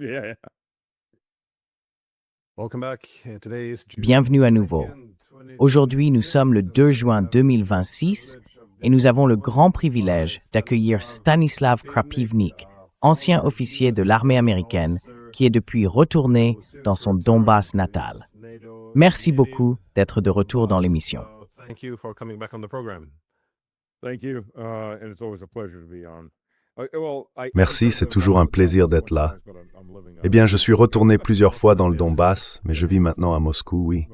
Yeah. Bienvenue à nouveau. Aujourd'hui, nous sommes le 2 juin 2026 et nous avons le grand privilège d'accueillir Stanislav Krapivnik, ancien officier de l'armée américaine qui est depuis retourné dans son Donbass natal. Merci beaucoup d'être de retour dans l'émission. Thank you, and it's always a pleasure to be on. Merci, c'est toujours un plaisir d'être là. Eh bien, je suis retourné plusieurs fois dans le Donbass, mais je vis maintenant à Moscou, oui.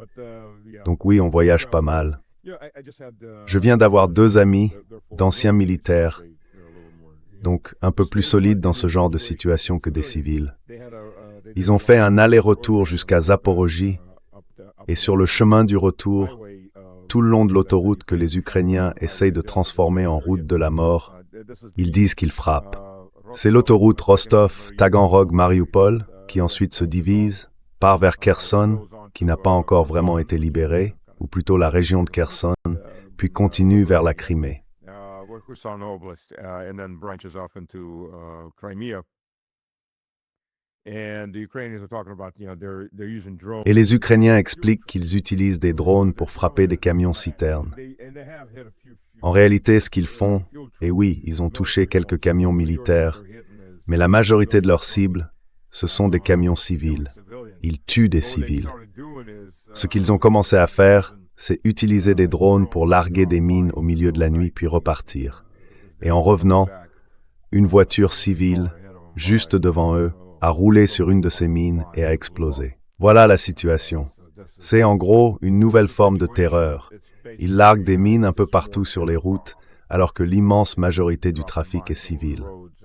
Donc oui, on voyage pas mal. Je viens d'avoir 2 amis, d'anciens militaires, donc un peu plus solides dans ce genre de situation que des civils. Ils ont fait un aller-retour jusqu'à Zaporojie, et sur le chemin du retour, tout le long de l'autoroute que les Ukrainiens essayent de transformer en route de la mort, ils disent qu'ils frappent. C'est l'autoroute Rostov-Taganrog-Mariupol qui ensuite se divise, part vers Kherson, qui n'a pas encore vraiment été libérée, ou plutôt la région de Kherson, puis continue vers la Crimée. Et les Ukrainiens expliquent qu'ils utilisent des drones pour frapper des camions-citernes. En réalité, ce qu'ils font, et oui, ils ont touché quelques camions militaires, mais la majorité de leurs cibles, ce sont des camions civils. Ils tuent des civils. Ce qu'ils ont commencé à faire, c'est utiliser des drones pour larguer des mines au milieu de la nuit puis repartir. Et en revenant, une voiture civile, juste devant eux, a roulé sur une de ces mines et a explosé. Voilà la situation. C'est en gros une nouvelle forme de terreur. Ils larguent des mines un peu partout sur les routes, alors que l'immense majorité du trafic est civil.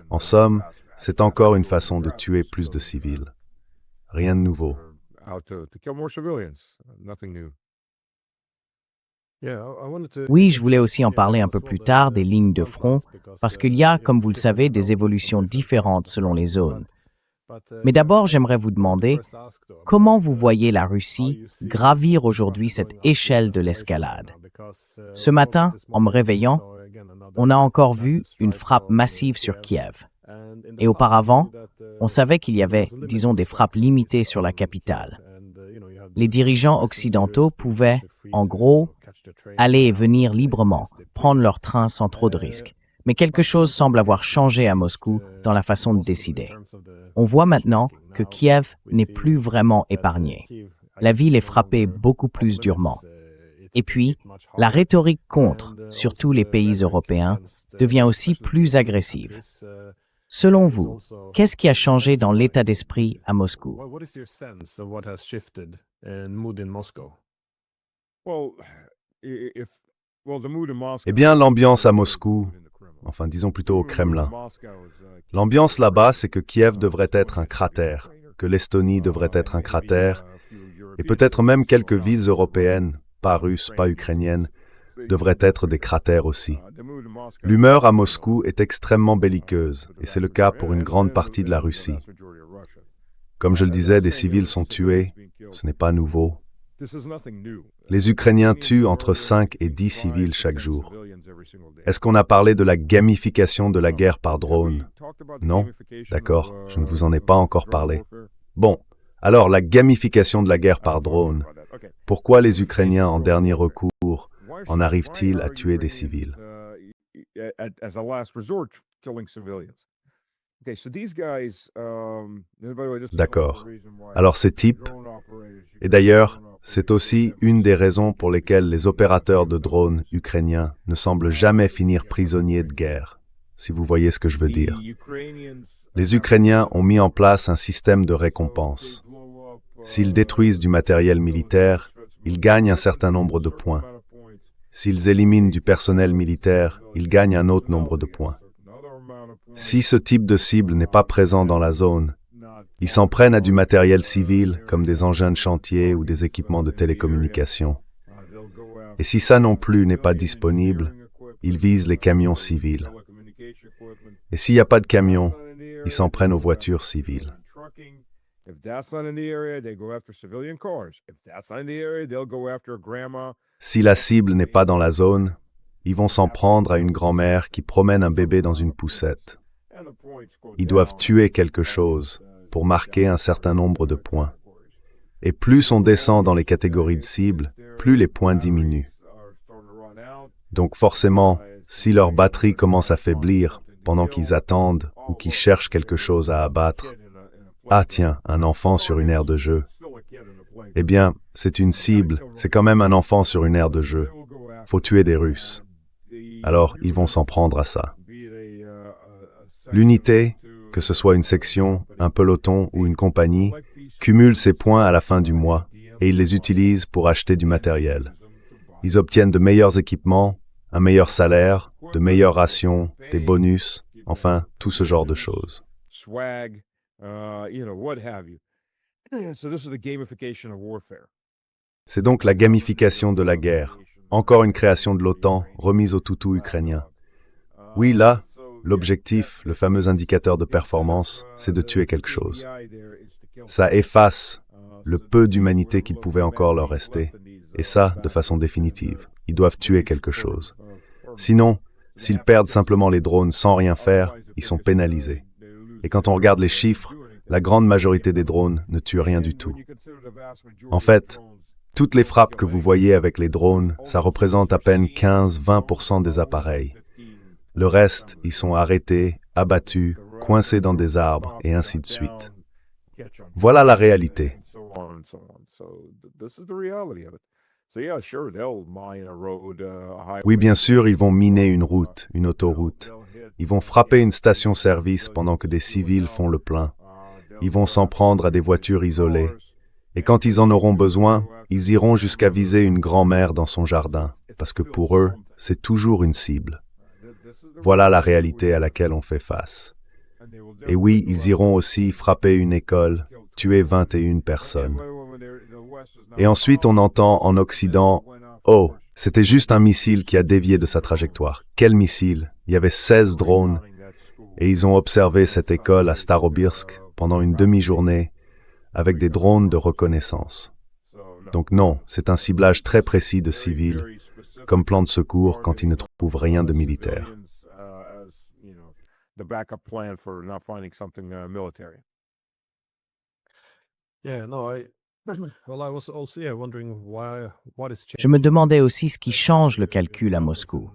En somme, c'est encore une façon de tuer plus de civils. Rien de nouveau. Oui, je voulais aussi en parler un peu plus tard des lignes de front, parce qu'il y a, comme vous le savez, des évolutions différentes selon les zones. Mais d'abord, j'aimerais vous demander, comment vous voyez la Russie gravir aujourd'hui cette échelle de l'escalade? Ce matin, en me réveillant, on a encore vu une frappe massive sur Kiev. Et auparavant, on savait qu'il y avait, disons, des frappes limitées sur la capitale. Les dirigeants occidentaux pouvaient, en gros, aller et venir librement, prendre leur train sans trop de risques. Mais quelque chose semble avoir changé à Moscou dans la façon de décider. On voit maintenant que Kiev n'est plus vraiment épargné. La ville est frappée beaucoup plus durement. Et puis, la rhétorique contre, surtout les pays européens, devient aussi plus agressive. Selon vous, qu'est-ce qui a changé dans l'état d'esprit à Moscou? Eh bien, l'ambiance à Moscou, enfin disons plutôt au Kremlin. L'ambiance là-bas, c'est que Kiev devrait être un cratère, que l'Estonie devrait être un cratère, et peut-être même quelques villes européennes, pas russes, pas ukrainiennes, devraient être des cratères aussi. L'humeur à Moscou est extrêmement belliqueuse, et c'est le cas pour une grande partie de la Russie. Comme je le disais, des civils sont tués, ce n'est pas nouveau. Les Ukrainiens tuent entre 5 et 10 civils chaque jour. Est-ce qu'on a parlé de la gamification de la guerre par drone? Non? D'accord, je ne vous en ai pas encore parlé. Bon, alors la gamification de la guerre par drone. Pourquoi les Ukrainiens, en dernier recours, en arrivent-ils à tuer des civils? D'accord. Alors ces types, et d'ailleurs, c'est aussi une des raisons pour lesquelles les opérateurs de drones ukrainiens ne semblent jamais finir prisonniers de guerre, si vous voyez ce que je veux dire. Les Ukrainiens ont mis en place un système de récompense. S'ils détruisent du matériel militaire, ils gagnent un certain nombre de points. S'ils éliminent du personnel militaire, ils gagnent un autre nombre de points. Si ce type de cible n'est pas présent dans la zone, ils s'en prennent à du matériel civil, comme des engins de chantier ou des équipements de télécommunication. Et si ça non plus n'est pas disponible, ils visent les camions civils. Et s'il n'y a pas de camions, ils s'en prennent aux voitures civiles. Si la cible n'est pas dans la zone, ils vont s'en prendre à une grand-mère qui promène un bébé dans une poussette. Ils doivent tuer quelque chose, pour marquer un certain nombre de points. Et plus on descend dans les catégories de cibles, plus les points diminuent. Donc forcément, si leur batterie commence à faiblir pendant qu'ils attendent ou qu'ils cherchent quelque chose à abattre, ah tiens, un enfant sur une aire de jeu. Eh bien, c'est une cible, c'est quand même un enfant sur une aire de jeu. Faut tuer des Russes. Alors, ils vont s'en prendre à ça. L'unité, que ce soit une section, un peloton ou une compagnie, cumule ces points à la fin du mois et ils les utilisent pour acheter du matériel. Ils obtiennent de meilleurs équipements, un meilleur salaire, de meilleures rations, des bonus, enfin, tout ce genre de choses. Swag, what have you. So this is the gamification of warfare. C'est donc la gamification de la guerre, encore une création de l'OTAN remise au toutou ukrainien. Oui, là, l'objectif, le fameux indicateur de performance, c'est de tuer quelque chose. Ça efface le peu d'humanité qu'il pouvait encore leur rester, et ça, de façon définitive. Ils doivent tuer quelque chose. Sinon, s'ils perdent simplement les drones sans rien faire, ils sont pénalisés. Et quand on regarde les chiffres, la grande majorité des drones ne tuent rien du tout. En fait, toutes les frappes que vous voyez avec les drones, ça représente à peine 15-20% des appareils. Le reste, ils sont arrêtés, abattus, coincés dans des arbres, et ainsi de suite. Voilà la réalité. Oui, bien sûr, ils vont miner une route, une autoroute. Ils vont frapper une station-service pendant que des civils font le plein. Ils vont s'en prendre à des voitures isolées. Et quand ils en auront besoin, ils iront jusqu'à viser une grand-mère dans son jardin, parce que pour eux, c'est toujours une cible. Voilà la réalité à laquelle on fait face. Et oui, ils iront aussi frapper une école, tuer 21 personnes. Et ensuite, on entend en Occident, « Oh, c'était juste un missile qui a dévié de sa trajectoire. » Quel missile? Il y avait 16 drones, et ils ont observé cette école à Starobirsk pendant une demi-journée avec des drones de reconnaissance. Donc non, c'est un ciblage très précis de civils, comme plan de secours quand ils ne trouvent rien de militaire. Je me demandais aussi ce qui change le calcul à Moscou.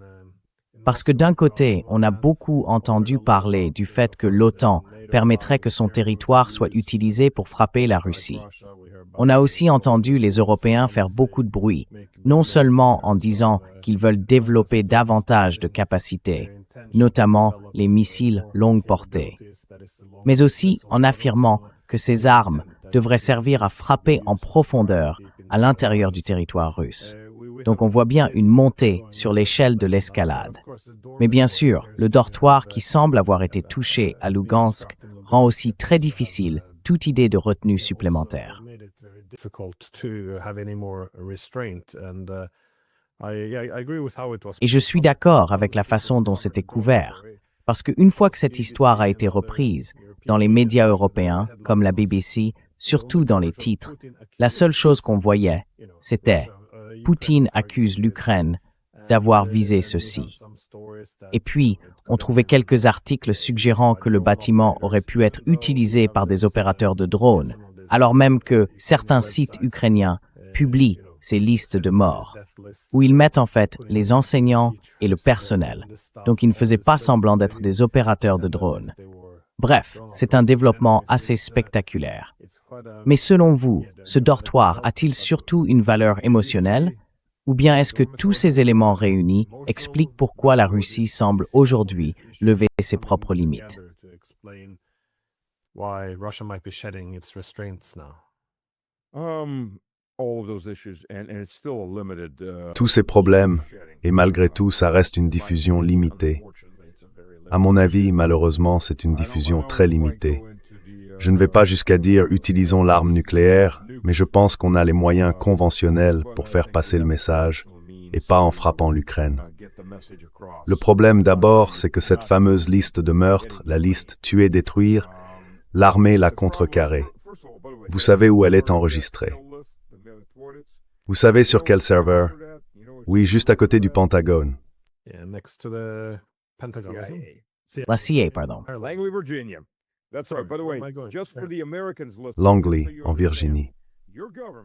Parce que d'un côté, on a beaucoup entendu parler du fait que l'OTAN permettrait que son territoire soit utilisé pour frapper la Russie. On a aussi entendu les Européens faire beaucoup de bruit, non seulement en disant qu'ils veulent développer davantage de capacités, notamment les missiles longue portée, mais aussi en affirmant que ces armes devraient servir à frapper en profondeur à l'intérieur du territoire russe. Donc on voit bien une montée sur l'échelle de l'escalade. Mais bien sûr, le dortoir qui semble avoir été touché à Lugansk rend aussi très difficile toute idée de retenue supplémentaire. Et je suis d'accord avec la façon dont c'était couvert, parce qu'une fois que cette histoire a été reprise, dans les médias européens, comme la BBC, surtout dans les titres, la seule chose qu'on voyait, c'était « Poutine accuse l'Ukraine d'avoir visé ceci ». Et puis, on trouvait quelques articles suggérant que le bâtiment aurait pu être utilisé par des opérateurs de drones, alors même que certains sites ukrainiens publient ces listes de morts, où ils mettent en fait les enseignants et le personnel, donc ils ne faisaient pas semblant d'être des opérateurs de drones. Bref, c'est un développement assez spectaculaire. Mais selon vous, ce dortoir a-t-il surtout une valeur émotionnelle? Ou bien est-ce que tous ces éléments réunis expliquent pourquoi la Russie semble aujourd'hui lever ses propres limites? Tous ces problèmes, et malgré tout, ça reste une diffusion limitée. À mon avis, malheureusement, c'est une diffusion très limitée. Je ne vais pas jusqu'à dire « utilisons l'arme nucléaire », mais je pense qu'on a les moyens conventionnels pour faire passer le message, et pas en frappant l'Ukraine. Le problème d'abord, c'est que cette fameuse liste de meurtres, la liste « tuer, détruire », l'armée l'a contrecarrée. Vous savez où elle est enregistrée. Vous savez sur quel serveur? Oui, juste à côté du Pentagone. La CIA, pardon. Langley, Virginia. Langley, en Virginie.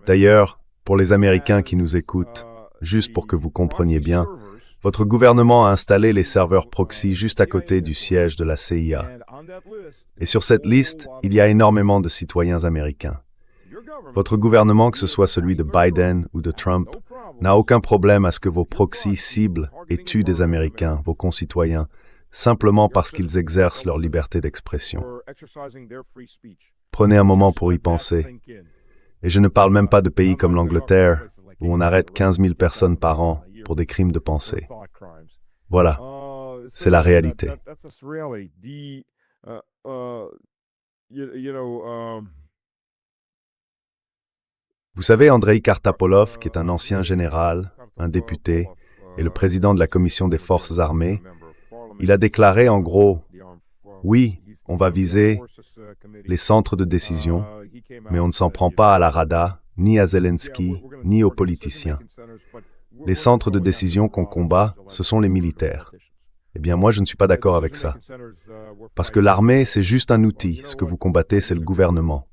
D'ailleurs, pour les Américains qui nous écoutent, juste pour que vous compreniez bien, votre gouvernement a installé les serveurs proxy juste à côté du siège de la CIA. Et sur cette liste, il y a énormément de citoyens américains. Votre gouvernement, que ce soit celui de Biden ou de Trump, n'a aucun problème à ce que vos proxys ciblent et tuent des Américains, vos concitoyens, simplement parce qu'ils exercent leur liberté d'expression. Prenez un moment pour y penser. Et je ne parle même pas de pays comme l'Angleterre, où on arrête 15 000 personnes par an pour des crimes de pensée. Voilà, c'est la réalité. Vous savez, Andrei Kartapolov, qui est un ancien général, un député, et le président de la Commission des Forces armées, il a déclaré en gros, oui, on va viser les centres de décision, mais on ne s'en prend pas à la Rada, ni à Zelensky, ni aux politiciens. Les centres de décision qu'on combat, ce sont les militaires. Eh bien, moi, je ne suis pas d'accord avec ça. Parce que l'armée, c'est juste un outil. Ce que vous combattez, c'est le gouvernement.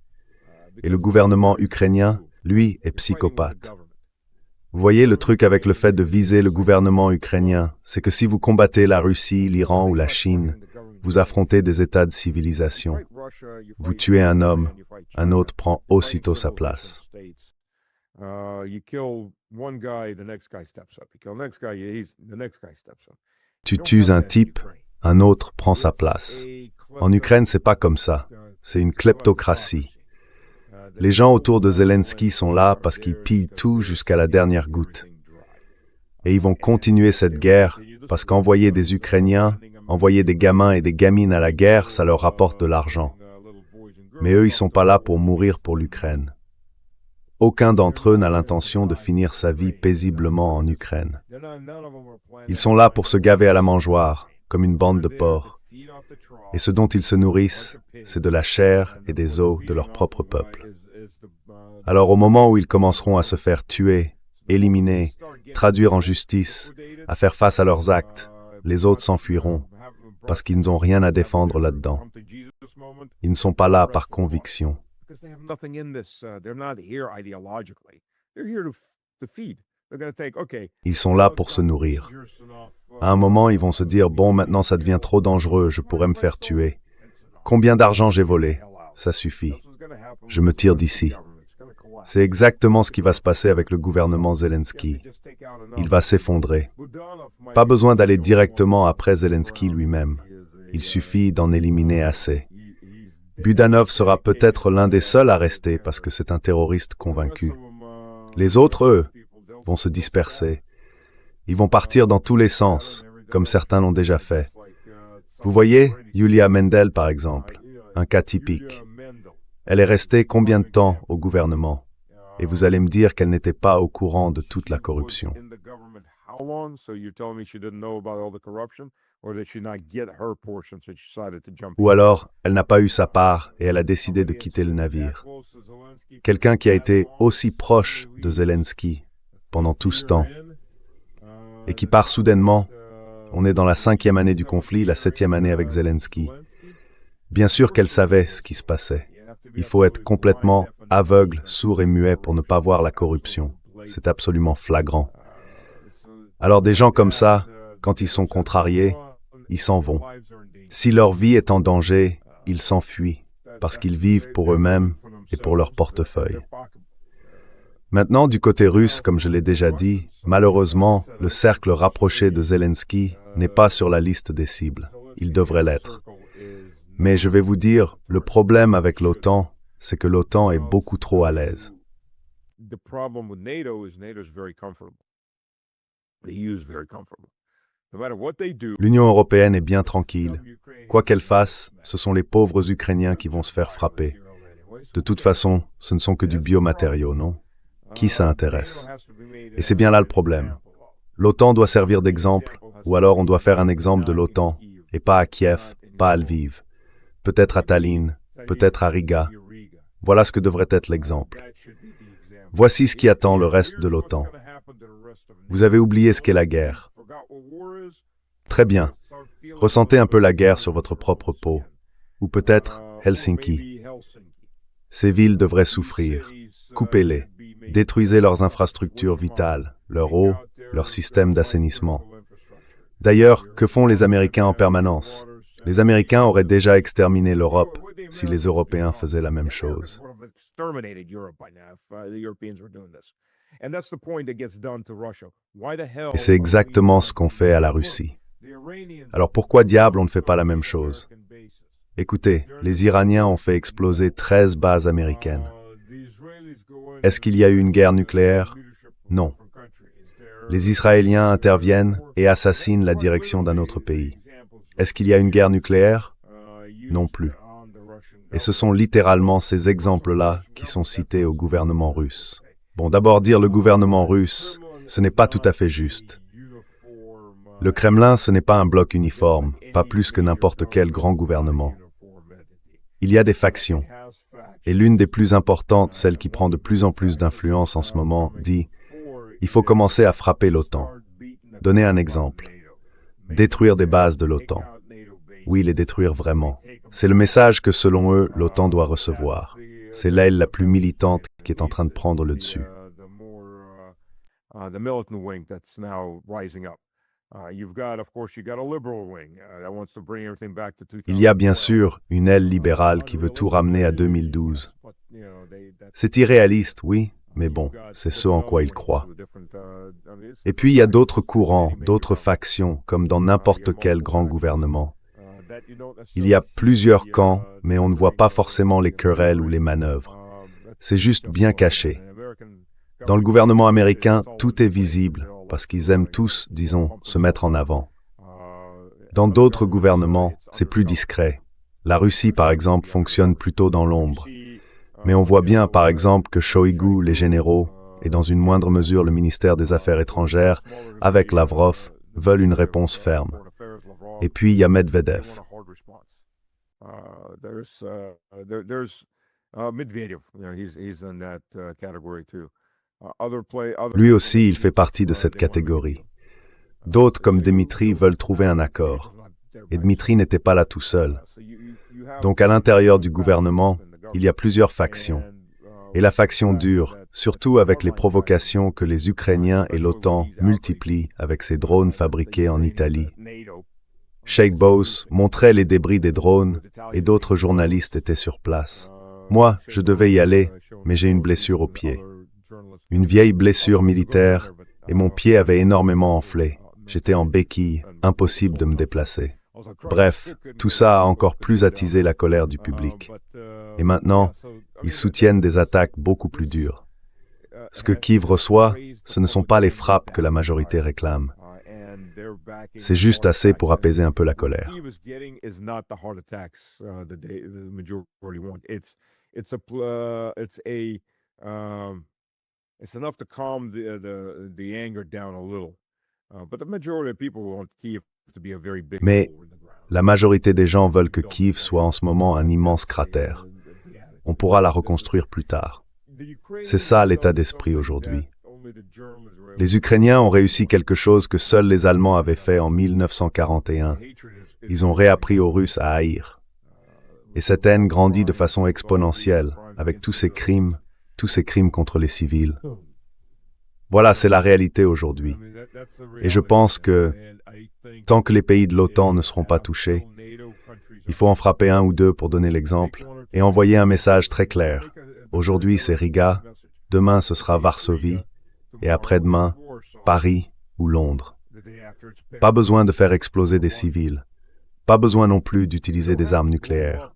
Et le gouvernement ukrainien, lui, est psychopathe. Vous voyez, le truc avec le fait de viser le gouvernement ukrainien, c'est que si vous combattez la Russie, l'Iran ou la Chine, vous affrontez des états de civilisation. Vous tuez un homme, un autre prend aussitôt sa place. Tu tues un type, un autre prend sa place. En Ukraine, c'est pas comme ça. C'est une kleptocratie. Les gens autour de Zelensky sont là parce qu'ils pillent tout jusqu'à la dernière goutte. Et ils vont continuer cette guerre parce qu'envoyer des Ukrainiens, envoyer des gamins et des gamines à la guerre, ça leur rapporte de l'argent. Mais eux, ils sont pas là pour mourir pour l'Ukraine. Aucun d'entre eux n'a l'intention de finir sa vie paisiblement en Ukraine. Ils sont là pour se gaver à la mangeoire, comme une bande de porcs. Et ce dont ils se nourrissent, c'est de la chair et des os de leur propre peuple. Alors au moment où ils commenceront à se faire tuer, éliminer, traduire en justice, à faire face à leurs actes, les autres s'enfuiront, parce qu'ils n'ont rien à défendre là-dedans. Ils ne sont pas là par conviction. Ils sont là pour se nourrir. À un moment, ils vont se dire « Bon, maintenant ça devient trop dangereux, je pourrais me faire tuer. Combien d'argent j'ai volé? Ça suffit. Je me tire d'ici. » C'est exactement ce qui va se passer avec le gouvernement Zelensky. Il va s'effondrer. Pas besoin d'aller directement après Zelensky lui-même. Il suffit d'en éliminer assez. Budanov sera peut-être l'un des seuls à rester parce que c'est un terroriste convaincu. Les autres, eux, vont se disperser. Ils vont partir dans tous les sens, comme certains l'ont déjà fait. Vous voyez, Yulia Mendel, par exemple, un cas typique. Elle est restée combien de temps au gouvernement? Et vous allez me dire qu'elle n'était pas au courant de toute la corruption. Ou alors, elle n'a pas eu sa part et elle a décidé de quitter le navire. Quelqu'un qui a été aussi proche de Zelensky pendant tout ce temps et qui part soudainement, on est dans la 5e année du conflit, la 7e année avec Zelensky. Bien sûr qu'elle savait ce qui se passait. Il faut être complètement aveugle, sourd et muet pour ne pas voir la corruption. C'est absolument flagrant. Alors des gens comme ça, quand ils sont contrariés, ils s'en vont. Si leur vie est en danger, ils s'enfuient, parce qu'ils vivent pour eux-mêmes et pour leur portefeuille. Maintenant, du côté russe, comme je l'ai déjà dit, malheureusement, le cercle rapproché de Zelensky n'est pas sur la liste des cibles. Il devrait l'être. Mais je vais vous dire, le problème avec l'OTAN, c'est que l'OTAN est beaucoup trop à l'aise. L'Union européenne est bien tranquille. Quoi qu'elle fasse, ce sont les pauvres Ukrainiens qui vont se faire frapper. De toute façon, ce ne sont que du biomatériau, non? Qui ça intéresse? Et c'est bien là le problème. L'OTAN doit servir d'exemple, ou alors on doit faire un exemple de l'OTAN, et pas à Kiev, pas à Lviv. Peut-être à Tallinn, peut-être à Riga. Voilà ce que devrait être l'exemple. Voici ce qui attend le reste de l'OTAN. Vous avez oublié ce qu'est la guerre. Très bien. Ressentez un peu la guerre sur votre propre peau. Ou peut-être, Helsinki. Ces villes devraient souffrir. Coupez-les. Détruisez leurs infrastructures vitales, leur eau, leur système d'assainissement. D'ailleurs, que font les Américains en permanence? Les Américains auraient déjà exterminé l'Europe si les Européens faisaient la même chose. Et c'est exactement ce qu'on fait à la Russie. Alors pourquoi diable on ne fait pas la même chose? Écoutez, les Iraniens ont fait exploser 13 bases américaines. Est-ce qu'il y a eu une guerre nucléaire? Non. Les Israéliens interviennent et assassinent la direction d'un autre pays. Est-ce qu'il y a une guerre nucléaire? Non plus. Et ce sont littéralement ces exemples-là qui sont cités au gouvernement russe. Bon, d'abord dire le gouvernement russe, ce n'est pas tout à fait juste. Le Kremlin, ce n'est pas un bloc uniforme, pas plus que n'importe quel grand gouvernement. Il y a des factions. Et l'une des plus importantes, celle qui prend de plus en plus d'influence en ce moment, dit « Il faut commencer à frapper l'OTAN ». Donnez un exemple. Détruire des bases de l'OTAN. Oui, les détruire vraiment. C'est le message que, selon eux, l'OTAN doit recevoir. C'est l'aile la plus militante qui est en train de prendre le dessus. Il y a bien sûr une aile libérale qui veut tout ramener à 2012. C'est irréaliste, oui, mais bon, c'est ce en quoi ils croient. Et puis il y a d'autres courants, d'autres factions, comme dans n'importe quel grand gouvernement. Il y a plusieurs camps, mais on ne voit pas forcément les querelles ou les manœuvres. C'est juste bien caché. Dans le gouvernement américain, tout est visible, parce qu'ils aiment tous, disons, se mettre en avant. Dans d'autres gouvernements, c'est plus discret. La Russie, par exemple, fonctionne plutôt dans l'ombre. Mais on voit bien, par exemple, que Shoigu, les généraux, et dans une moindre mesure le ministère des Affaires étrangères, avec Lavrov, veulent une réponse ferme. Et puis, il y a Medvedev. Lui aussi, il fait partie de cette catégorie. D'autres, comme Dmitri, veulent trouver un accord. Et Dmitri n'était pas là tout seul. Donc, à l'intérieur du gouvernement, il y a plusieurs factions. Et la faction dure, surtout avec les provocations que les Ukrainiens et l'OTAN multiplient avec ces drones fabriqués en Italie. Sheikh Bose montrait les débris des drones et d'autres journalistes étaient sur place. Moi, je devais y aller, mais j'ai une blessure au pied. Une vieille blessure militaire et mon pied avait énormément enflé. J'étais en béquille, impossible de me déplacer. Bref, tout ça a encore plus attisé la colère du public. Et maintenant, ils soutiennent des attaques beaucoup plus dures. Ce que Kiev reçoit, ce ne sont pas les frappes que la majorité réclame. C'est juste assez pour apaiser un peu la colère. Mais la majorité des gens veulent que Kiev soit en ce moment un immense cratère. On pourra la reconstruire plus tard. C'est ça l'état d'esprit aujourd'hui. Les Ukrainiens ont réussi quelque chose que seuls les Allemands avaient fait en 1941. Ils ont réappris aux Russes à haïr. Et cette haine grandit de façon exponentielle, avec tous ces crimes contre les civils. Voilà, c'est la réalité aujourd'hui. Et je pense que, tant que les pays de l'OTAN ne seront pas touchés, il faut en frapper un ou deux pour donner l'exemple, et envoyer un message très clair. Aujourd'hui, c'est Riga, demain, ce sera Varsovie, et après-demain, Paris ou Londres. Pas besoin de faire exploser des civils. Pas besoin non plus d'utiliser des armes nucléaires.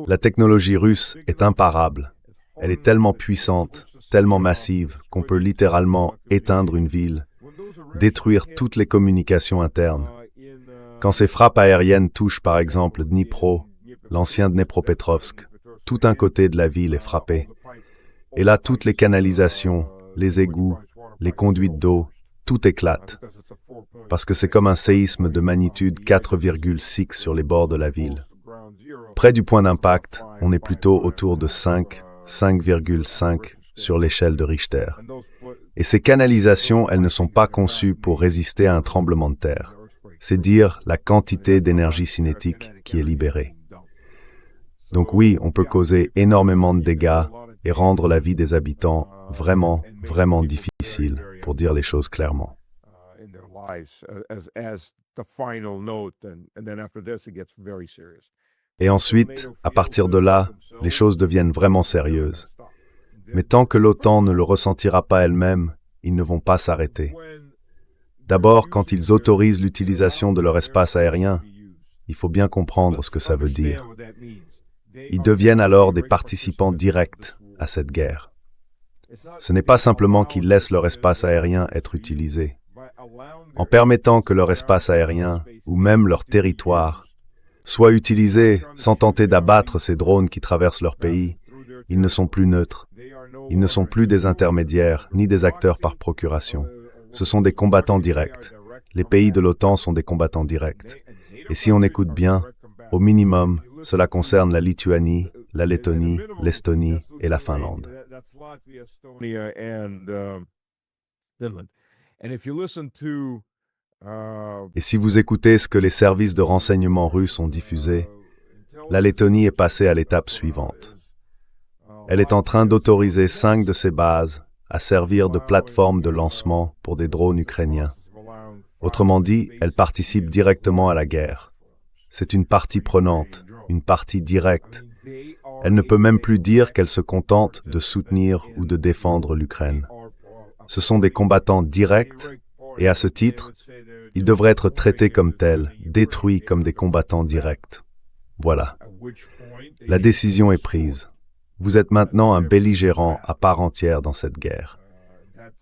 La technologie russe est imparable. Elle est tellement puissante, tellement massive, qu'on peut littéralement éteindre une ville, détruire toutes les communications internes. Quand ces frappes aériennes touchent par exemple Dnipro, l'ancien Dnepropetrovsk, tout un côté de la ville est frappé. Et là, toutes les canalisations, les égouts, les conduites d'eau, tout éclate. Parce que c'est comme un séisme de magnitude 4,6 sur les bords de la ville. Près du point d'impact, on est plutôt autour de 5,5 sur l'échelle de Richter. Et ces canalisations, elles ne sont pas conçues pour résister à un tremblement de terre. C'est dire la quantité d'énergie cinétique qui est libérée. Donc oui, on peut causer énormément de dégâts et rendre la vie des habitants vraiment, vraiment difficile, pour dire les choses clairement. Et ensuite, à partir de là, les choses deviennent vraiment sérieuses. Mais tant que l'OTAN ne le ressentira pas elle-même, ils ne vont pas s'arrêter. D'abord, quand ils autorisent l'utilisation de leur espace aérien, il faut bien comprendre ce que ça veut dire. Ils deviennent alors des participants directs à cette guerre. Ce n'est pas simplement qu'ils laissent leur espace aérien être utilisé. En permettant que leur espace aérien, ou même leur territoire, soit utilisé sans tenter d'abattre ces drones qui traversent leur pays, ils ne sont plus neutres. Ils ne sont plus des intermédiaires, ni des acteurs par procuration. Ce sont des combattants directs. Les pays de l'OTAN sont des combattants directs. Et si on écoute bien, au minimum, cela concerne la Lituanie, la Lettonie, l'Estonie et la Finlande. Et si vous écoutez ce que les services de renseignement russes ont diffusé, la Lettonie est passée à l'étape suivante. Elle est en train d'autoriser 5 de ses bases à servir de plateforme de lancement pour des drones ukrainiens. Autrement dit, elle participe directement à la guerre. C'est une partie prenante, une partie directe. Elle ne peut même plus dire qu'elle se contente de soutenir ou de défendre l'Ukraine. Ce sont des combattants directs, et à ce titre, ils devraient être traités comme tels, détruits comme des combattants directs. Voilà. La décision est prise. Vous êtes maintenant un belligérant à part entière dans cette guerre.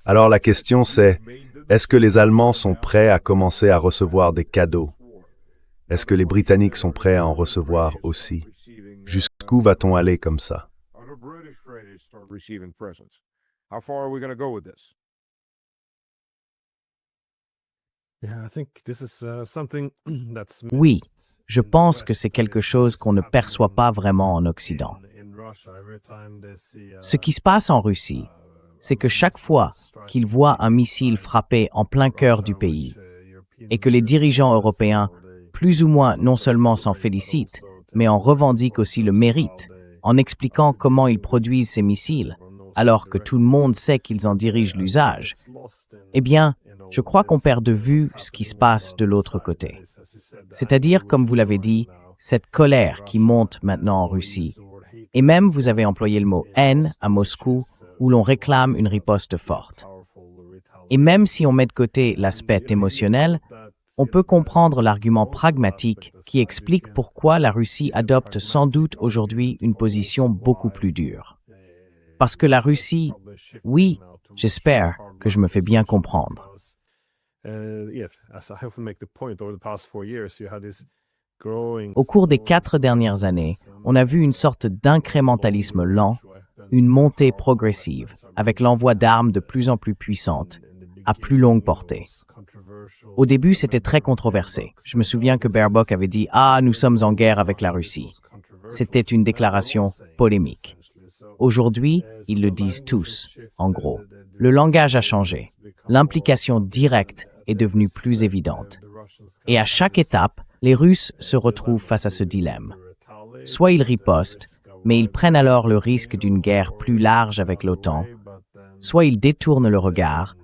Alors la question c'est, est-ce que les Allemands sont prêts à commencer à recevoir des cadeaux? Est-ce que les Britanniques sont prêts à en recevoir aussi? Jusqu'où va-t-on aller comme ça? Oui, je pense que c'est quelque chose qu'on ne perçoit pas vraiment en Occident. Ce qui se passe en Russie, c'est que chaque fois qu'ils voient un missile frapper en plein cœur du pays, et que les dirigeants européens, plus ou moins non seulement s'en félicitent, mais en revendiquent aussi le mérite, en expliquant comment ils produisent ces missiles, alors que tout le monde sait qu'ils en dirigent l'usage, eh bien, je crois qu'on perd de vue ce qui se passe de l'autre côté. C'est-à-dire, comme vous l'avez dit, cette colère qui monte maintenant en Russie. Et même, vous avez employé le mot « haine » à Moscou, où l'on réclame une riposte forte. Et même si on met de côté l'aspect émotionnel, on peut comprendre l'argument pragmatique qui explique pourquoi la Russie adopte sans doute aujourd'hui une position beaucoup plus dure. Parce que la Russie, oui, j'espère que je me fais bien comprendre. Au cours des 4 dernières années, on a vu une sorte d'incrémentalisme lent, une montée progressive, avec l'envoi d'armes de plus en plus puissantes, à plus longue portée. Au début, c'était très controversé. Je me souviens que Baerbock avait dit « Ah, nous sommes en guerre avec la Russie ». C'était une déclaration polémique. Aujourd'hui, ils le disent tous, en gros. Le langage a changé. L'implication directe est devenue plus évidente. Et à chaque étape, les Russes se retrouvent face à ce dilemme. Soit ils ripostent, mais ils prennent alors le risque d'une guerre plus large avec l'OTAN, soit ils détournent le regard,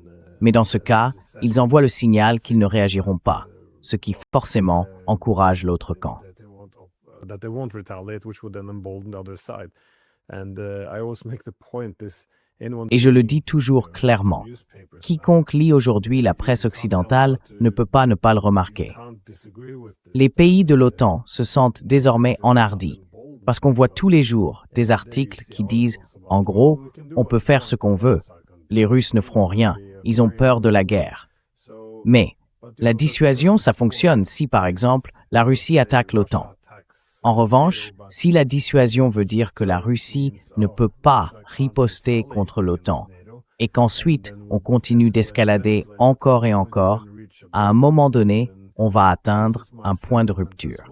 mais dans ce cas, ils envoient le signal qu'ils ne réagiront pas, ce qui forcément encourage l'autre camp. Et je le dis toujours clairement, quiconque lit aujourd'hui la presse occidentale ne peut pas ne pas le remarquer. Les pays de l'OTAN se sentent désormais enhardis, parce qu'on voit tous les jours des articles qui disent « En gros, on peut faire ce qu'on veut, les Russes ne feront rien, ils ont peur de la guerre. » Mais la dissuasion, ça fonctionne si, par exemple, la Russie attaque l'OTAN. En revanche, si la dissuasion veut dire que la Russie ne peut pas riposter contre l'OTAN et qu'ensuite on continue d'escalader encore et encore, à un moment donné, on va atteindre un point de rupture.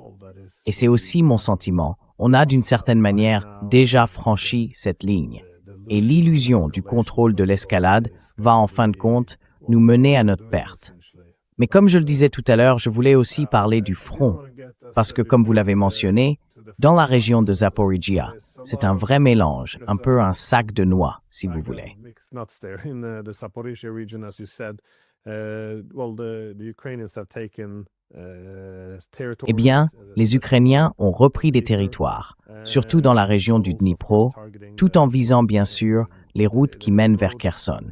Et c'est aussi mon sentiment. On a d'une certaine manière déjà franchi cette ligne. et l'illusion du contrôle de l'escalade va en fin de compte nous mener à notre perte. Mais comme je le disais tout à l'heure, je voulais aussi parler du front, parce que comme vous l'avez mentionné, dans la région de Zaporizhia, c'est un vrai mélange, un peu un sac de noix, si vous voulez. Eh bien, les Ukrainiens ont repris des territoires, surtout dans la région du Dnipro, tout en visant bien sûr les routes qui mènent vers Kherson.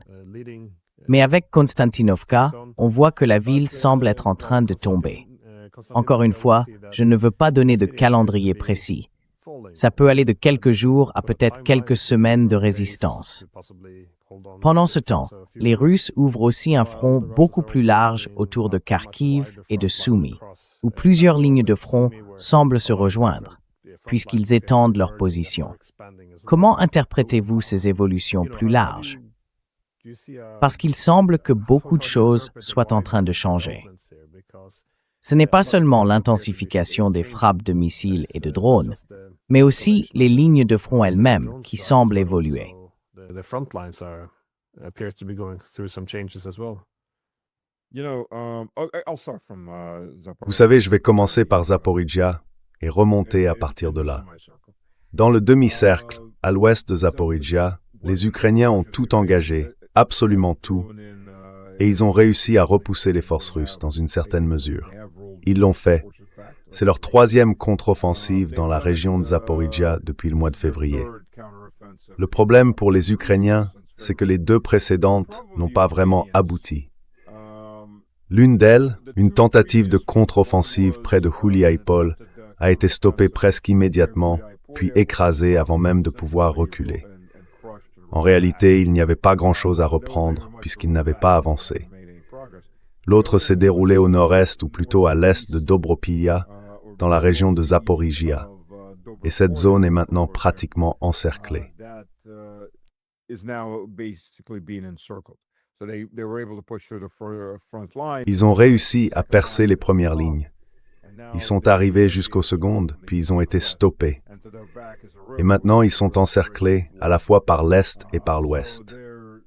Mais avec Konstantinovka, on voit que la ville semble être en train de tomber. Encore une fois, je ne veux pas donner de calendrier précis. Ça peut aller de quelques jours à peut-être quelques semaines de résistance. Pendant ce temps, les Russes ouvrent aussi un front beaucoup plus large autour de Kharkiv et de Sumy, où plusieurs lignes de front semblent se rejoindre, puisqu'ils étendent leur position. Comment interprétez-vous ces évolutions plus larges? Parce qu'il semble que beaucoup de choses soient en train de changer. Ce n'est pas seulement l'intensification des frappes de missiles et de drones, mais aussi les lignes de front elles-mêmes qui semblent évoluer. Vous savez, je vais commencer par Zaporizhia et remonter à partir de là. Dans le demi-cercle, à l'ouest de Zaporizhia, les Ukrainiens ont tout engagé, absolument tout, et ils ont réussi à repousser les forces russes dans une certaine mesure. Ils l'ont fait. C'est leur troisième contre-offensive dans la région de Zaporizhia depuis le mois de février. Le problème pour les Ukrainiens, c'est que les deux précédentes n'ont pas vraiment abouti. L'une d'elles, une tentative de contre-offensive près de Huliaipol, a été stoppée presque immédiatement, puis écrasée avant même de pouvoir reculer. En réalité, il n'y avait pas grand-chose à reprendre, puisqu'ils n'avaient pas avancé. L'autre s'est déroulée au nord-est, ou plutôt à l'est de Dobropilya, dans la région de Zaporizhia. Et cette zone est maintenant pratiquement encerclée. Ils ont réussi à percer les premières lignes. Ils sont arrivés jusqu'aux secondes, puis ils ont été stoppés. Et maintenant, ils sont encerclés à la fois par l'est et par l'ouest.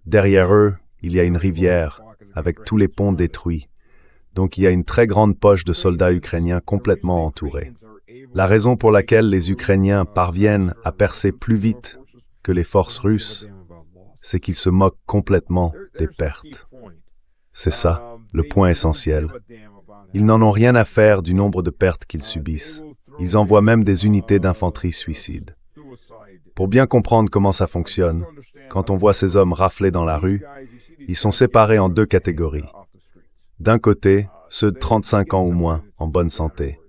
Derrière eux, il y a une rivière, avec tous les ponts détruits. Donc il y a une très grande poche de soldats ukrainiens complètement entourés. La raison pour laquelle les Ukrainiens parviennent à percer plus vite que les forces russes, c'est qu'ils se moquent complètement des pertes. C'est ça, le point essentiel. Ils n'en ont rien à faire du nombre de pertes qu'ils subissent. Ils envoient même des unités d'infanterie suicides. Pour bien comprendre comment ça fonctionne, quand on voit ces hommes rafler dans la rue, ils sont séparés en deux catégories. D'un côté, ceux de 35 ans ou moins, en bonne santé.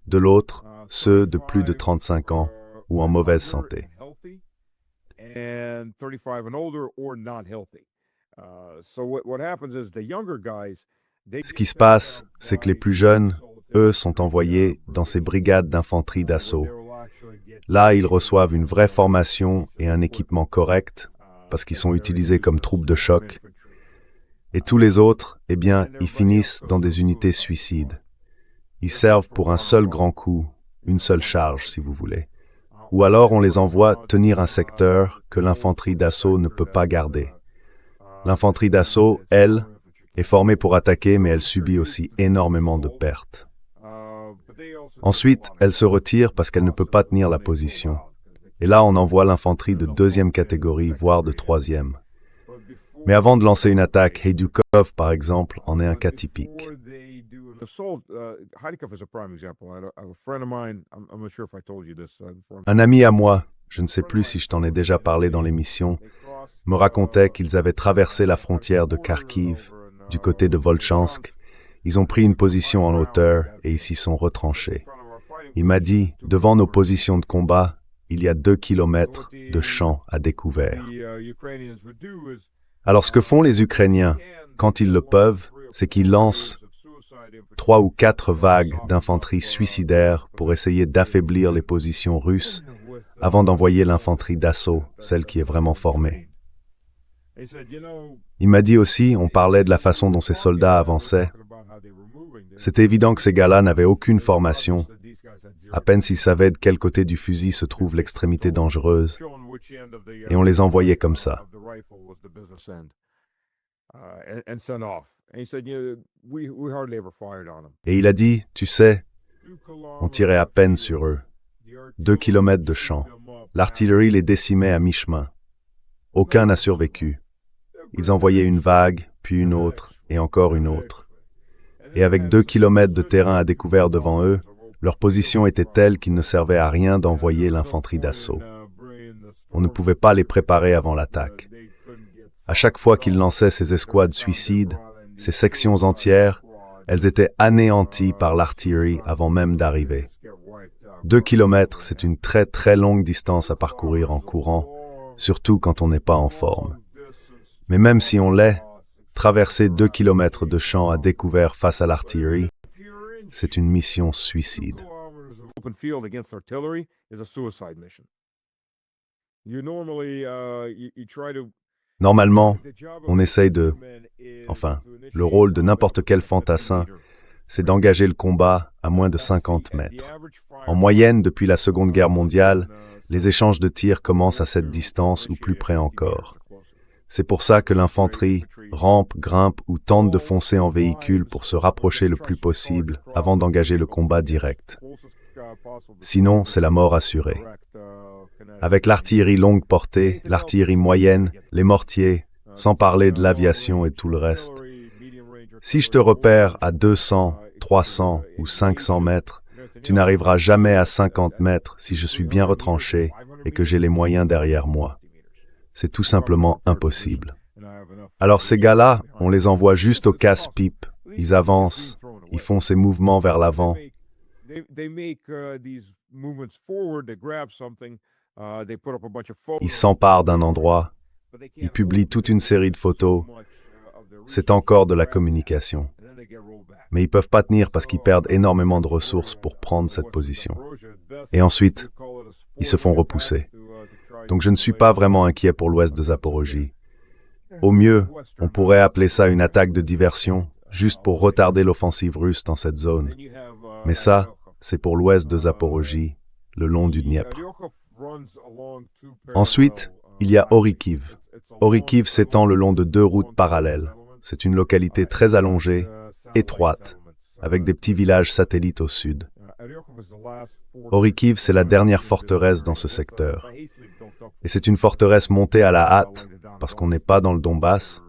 De l'autre, ceux de plus de 35 ans ou en mauvaise santé. Ce qui se passe, c'est que les plus jeunes, eux, sont envoyés dans ces brigades d'infanterie d'assaut. Là, ils reçoivent une vraie formation et un équipement correct, parce qu'ils sont utilisés comme troupes de choc. Et tous les autres, eh bien, ils finissent dans des unités suicides. Ils servent pour un seul grand coup, une seule charge, si vous voulez. Ou alors on les envoie tenir un secteur que l'infanterie d'assaut ne peut pas garder. L'infanterie d'assaut, elle, est formée pour attaquer, mais elle subit aussi énormément de pertes. Ensuite, elle se retire parce qu'elle ne peut pas tenir la position. Et là, on envoie l'infanterie de deuxième catégorie, voire de troisième. Mais avant de lancer une attaque, Heydukov, par exemple, en est un cas typique. Un ami à moi, je ne sais plus si je t'en ai déjà parlé dans l'émission, me racontait qu'ils avaient traversé la frontière de Kharkiv, du côté de Volchansk. Ils ont pris une position en hauteur et ils s'y sont retranchés. Il m'a dit, devant nos positions de combat, il y a 2 kilomètres de champs à découvert. Alors ce que font les Ukrainiens, quand ils le peuvent, c'est qu'ils lancent 3 ou 4 vagues d'infanterie suicidaire pour essayer d'affaiblir les positions russes avant d'envoyer l'infanterie d'assaut, celle qui est vraiment formée. Il m'a dit aussi, on parlait de la façon dont ces soldats avançaient. C'était évident que ces gars-là n'avaient aucune formation à peine s'ils savaient de quel côté du fusil se trouve l'extrémité dangereuse, et on les envoyait comme ça. Et il a dit, tu sais, on tirait à peine sur eux. 2 kilomètres de champ. L'artillerie les décimait à mi-chemin. Aucun n'a survécu. Ils envoyaient une vague, puis une autre, et encore une autre. Et avec 2 kilomètres de terrain à découvert devant eux, leur position était telle qu'il ne servait à rien d'envoyer l'infanterie d'assaut. On ne pouvait pas les préparer avant l'attaque. À chaque fois qu'ils lançaient ces escouades suicides, ces sections entières, elles étaient anéanties par l'artillerie avant même d'arriver. 2 kilomètres, c'est une très très longue distance à parcourir en courant, surtout quand on n'est pas en forme. Mais même si on l'est, traverser 2 kilomètres de champ à découvert face à l'artillerie, c'est une mission suicide. Normalement, on essaye le rôle de n'importe quel fantassin, c'est d'engager le combat à moins de 50 mètres. En moyenne, depuis la Seconde Guerre mondiale, les échanges de tirs commencent à cette distance ou plus près encore. C'est pour ça que l'infanterie rampe, grimpe ou tente de foncer en véhicule pour se rapprocher le plus possible avant d'engager le combat direct. Sinon, c'est la mort assurée. Avec l'artillerie longue portée, l'artillerie moyenne, les mortiers, sans parler de l'aviation et tout le reste. Si je te repère à 200, 300 ou 500 mètres, tu n'arriveras jamais à 50 mètres si je suis bien retranché et que j'ai les moyens derrière moi. C'est tout simplement impossible. Alors ces gars-là, on les envoie juste au casse-pipe. Ils avancent, ils font ces mouvements vers l'avant. Ils s'emparent d'un endroit, ils publient toute une série de photos. C'est encore de la communication. Mais ils ne peuvent pas tenir parce qu'ils perdent énormément de ressources pour prendre cette position. Et ensuite, ils se font repousser. Donc je ne suis pas vraiment inquiet pour l'ouest de Zaporojie. Au mieux, on pourrait appeler ça une attaque de diversion, juste pour retarder l'offensive russe dans cette zone. Mais ça, c'est pour l'ouest de Zaporojie, le long du Dniepr. Ensuite, il y a Orikiv. Orikiv s'étend le long de 2 routes parallèles. C'est une localité très allongée, étroite, avec des petits villages satellites au sud. Orikiv, c'est la dernière forteresse dans ce secteur. Et c'est une forteresse montée à la hâte, parce qu'on n'est pas dans le Donbass,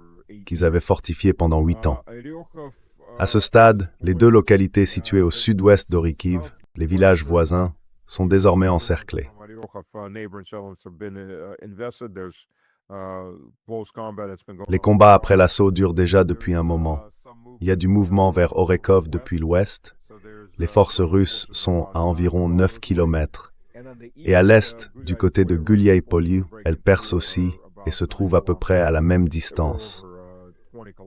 qu'ils avaient fortifiée pendant 8 ans. À ce stade, les 2 localités situées au sud-ouest d'Orikiv, les villages voisins, sont désormais encerclés. Les combats après l'assaut durent déjà depuis un moment. Il y a du mouvement vers Orekov depuis l'ouest. Les forces russes sont à environ 9 kilomètres. Et à l'est, du côté de Guliai-Poliu, elles percent aussi et se trouvent à peu près à la même distance.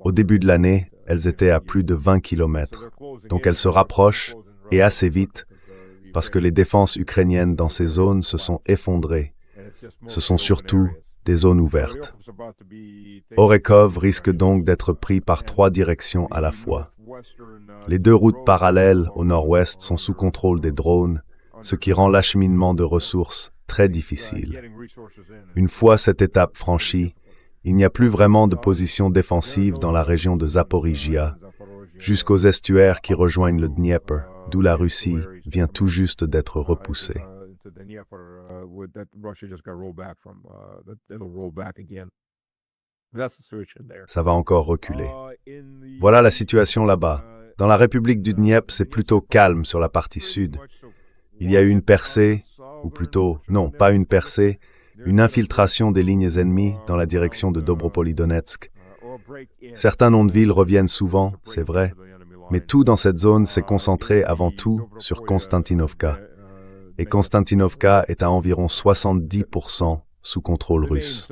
Au début de l'année, elles étaient à plus de 20 kilomètres. Donc elles se rapprochent, et assez vite, parce que les défenses ukrainiennes dans ces zones se sont effondrées. Ce sont surtout des zones ouvertes. Orekov risque donc d'être pris par 3 directions à la fois. Les 2 routes parallèles au nord-ouest sont sous contrôle des drones, ce qui rend l'acheminement de ressources très difficile. Une fois cette étape franchie, il n'y a plus vraiment de position défensive dans la région de Zaporizhia, jusqu'aux estuaires qui rejoignent le Dniepr, d'où la Russie vient tout juste d'être repoussée. Ça va encore reculer. Voilà la situation là-bas. Dans la République du Dniepr, c'est plutôt calme sur la partie sud. Il y a eu une percée, ou plutôt, non, pas une percée, une infiltration des lignes ennemies dans la direction de Dobropolidonetsk. Certains noms de villes reviennent souvent, c'est vrai, mais tout dans cette zone s'est concentré avant tout sur Konstantinovka. Et Konstantinovka est à environ 70% sous contrôle russe.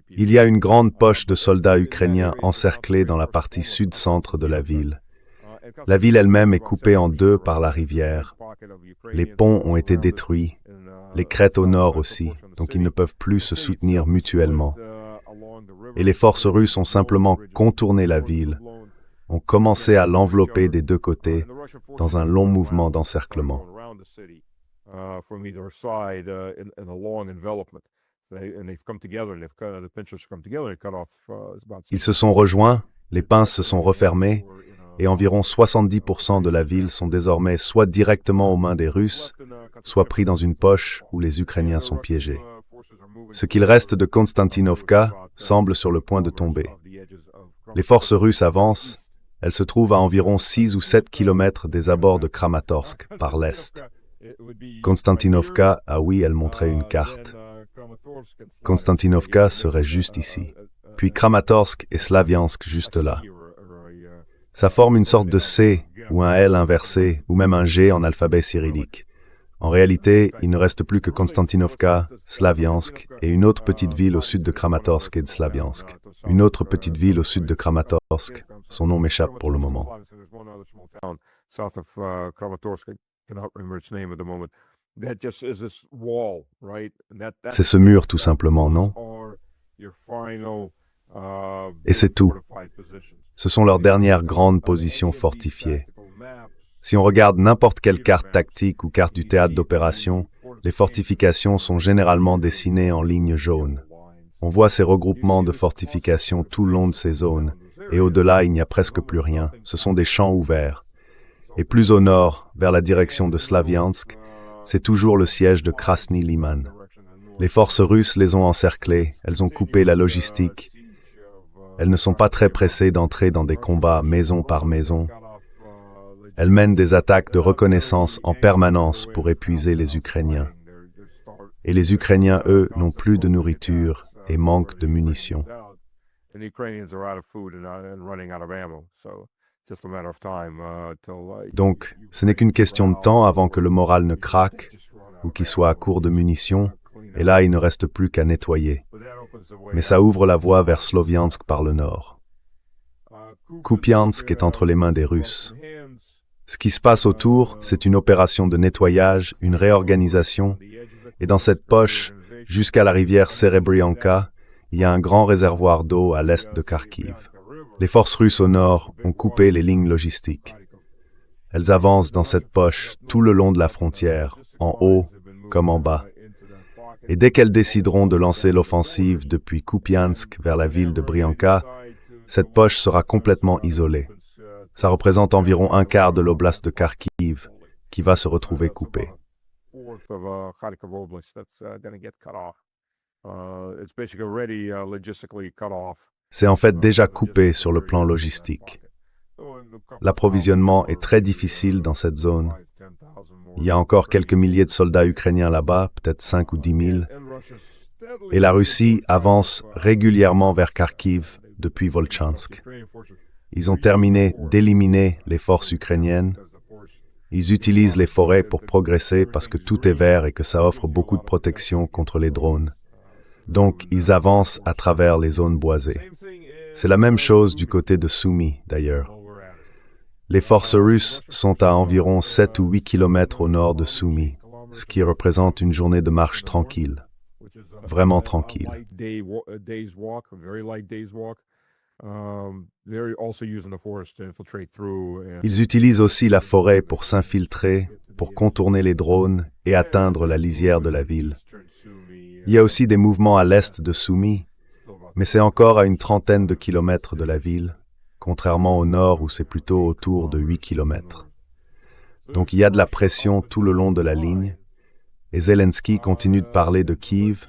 Il y a une grande poche de soldats ukrainiens encerclés dans la partie sud-centre de la ville. La ville elle-même est coupée en 2 par la rivière. Les ponts ont été détruits, les crêtes au nord aussi, donc ils ne peuvent plus se soutenir mutuellement. Et les forces russes ont simplement contourné la ville, ont commencé à l'envelopper des deux côtés dans un long mouvement d'encerclement. Ils se sont rejoints, les pinces se sont refermées, et environ 70% de la ville sont désormais soit directement aux mains des Russes, soit pris dans une poche où les Ukrainiens sont piégés. Ce qu'il reste de Konstantinovka semble sur le point de tomber. Les forces russes avancent, elles se trouvent à environ 6 ou 7 kilomètres des abords de Kramatorsk, par l'est. Konstantinovka, ah oui, elle montrait une carte. Konstantinovka serait juste ici, puis Kramatorsk et Slaviansk juste là. Ça forme une sorte de C, ou un L inversé, ou même un G en alphabet cyrillique. En réalité, il ne reste plus que Konstantinovka, Slaviansk et une autre petite ville au sud de Kramatorsk et de Slaviansk. Une autre petite ville au sud de Kramatorsk. Son nom m'échappe pour le moment. C'est ce mur tout simplement, non? Et c'est tout. Ce sont leurs dernières grandes positions fortifiées. Si on regarde n'importe quelle carte tactique ou carte du théâtre d'opération, les fortifications sont généralement dessinées en lignes jaunes. On voit ces regroupements de fortifications tout le long de ces zones, et au-delà, il n'y a presque plus rien. Ce sont des champs ouverts. Et plus au nord, vers la direction de Slaviansk, c'est toujours le siège de Krasny Liman. Les forces russes les ont encerclés, elles ont coupé la logistique. Elles ne sont pas très pressées d'entrer dans des combats maison par maison. Elles mènent des attaques de reconnaissance en permanence pour épuiser les Ukrainiens. Et les Ukrainiens, eux, n'ont plus de nourriture et manquent de munitions. Donc, ce n'est qu'une question de temps avant que le moral ne craque ou qu'il soit à court de munitions, et là, il ne reste plus qu'à nettoyer. Mais ça ouvre la voie vers Sloviansk par le nord. Kupiansk est entre les mains des Russes. Ce qui se passe autour, c'est une opération de nettoyage, une réorganisation, et dans cette poche, jusqu'à la rivière Serebrianka, il y a un grand réservoir d'eau à l'est de Kharkiv. Les forces russes au nord ont coupé les lignes logistiques. Elles avancent dans cette poche tout le long de la frontière, en haut comme en bas. Et dès qu'elles décideront de lancer l'offensive depuis Kupiansk vers la ville de Brianka, cette poche sera complètement isolée. Ça représente environ un quart de l'oblast de Kharkiv qui va se retrouver coupée. C'est en fait déjà coupé sur le plan logistique. L'approvisionnement est très difficile dans cette zone. Il y a encore quelques milliers de soldats ukrainiens là-bas, peut-être 5 ou 10 000. Et la Russie avance régulièrement vers Kharkiv depuis Volchansk. Ils ont terminé d'éliminer les forces ukrainiennes. Ils utilisent les forêts pour progresser parce que tout est vert et que ça offre beaucoup de protection contre les drones. Donc, ils avancent à travers les zones boisées. C'est la même chose du côté de Sumy, d'ailleurs. Les forces russes sont à environ 7 ou 8 kilomètres au nord de Sumy, ce qui représente une journée de marche tranquille. Vraiment tranquille. Ils utilisent aussi la forêt pour s'infiltrer, pour contourner les drones et atteindre la lisière de la ville. Il y a aussi des mouvements à l'est de Sumy, mais c'est encore à une trentaine de kilomètres de la ville, contrairement au nord où c'est plutôt autour de 8 kilomètres. Donc il y a de la pression tout le long de la ligne, et Zelensky continue de parler de Kiev,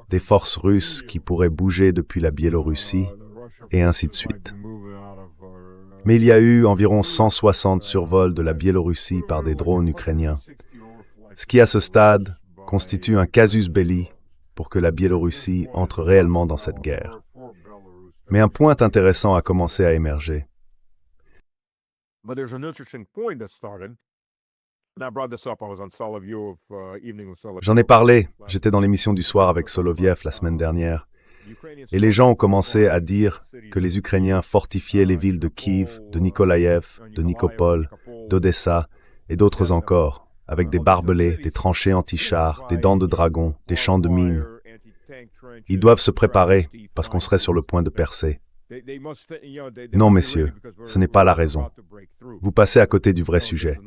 des forces russes qui pourraient bouger depuis la Biélorussie, et ainsi de suite. Mais il y a eu environ 160 survols de la Biélorussie par des drones ukrainiens, ce qui à ce stade constitue un casus belli pour que la Biélorussie entre réellement dans cette guerre. Mais un point intéressant a commencé à émerger. J'en ai parlé, j'étais dans l'émission du soir avec Soloviev la semaine dernière, et les gens ont commencé à dire que les Ukrainiens fortifiaient les villes de Kiev, de Nikolaïev, de Nikopol, d'Odessa et d'autres encore, avec des barbelés, des tranchées anti-chars, des dents de dragon, des champs de mines. Ils doivent se préparer parce qu'on serait sur le point de percer. Non, messieurs, ce n'est pas la raison. Vous passez à côté du vrai sujet.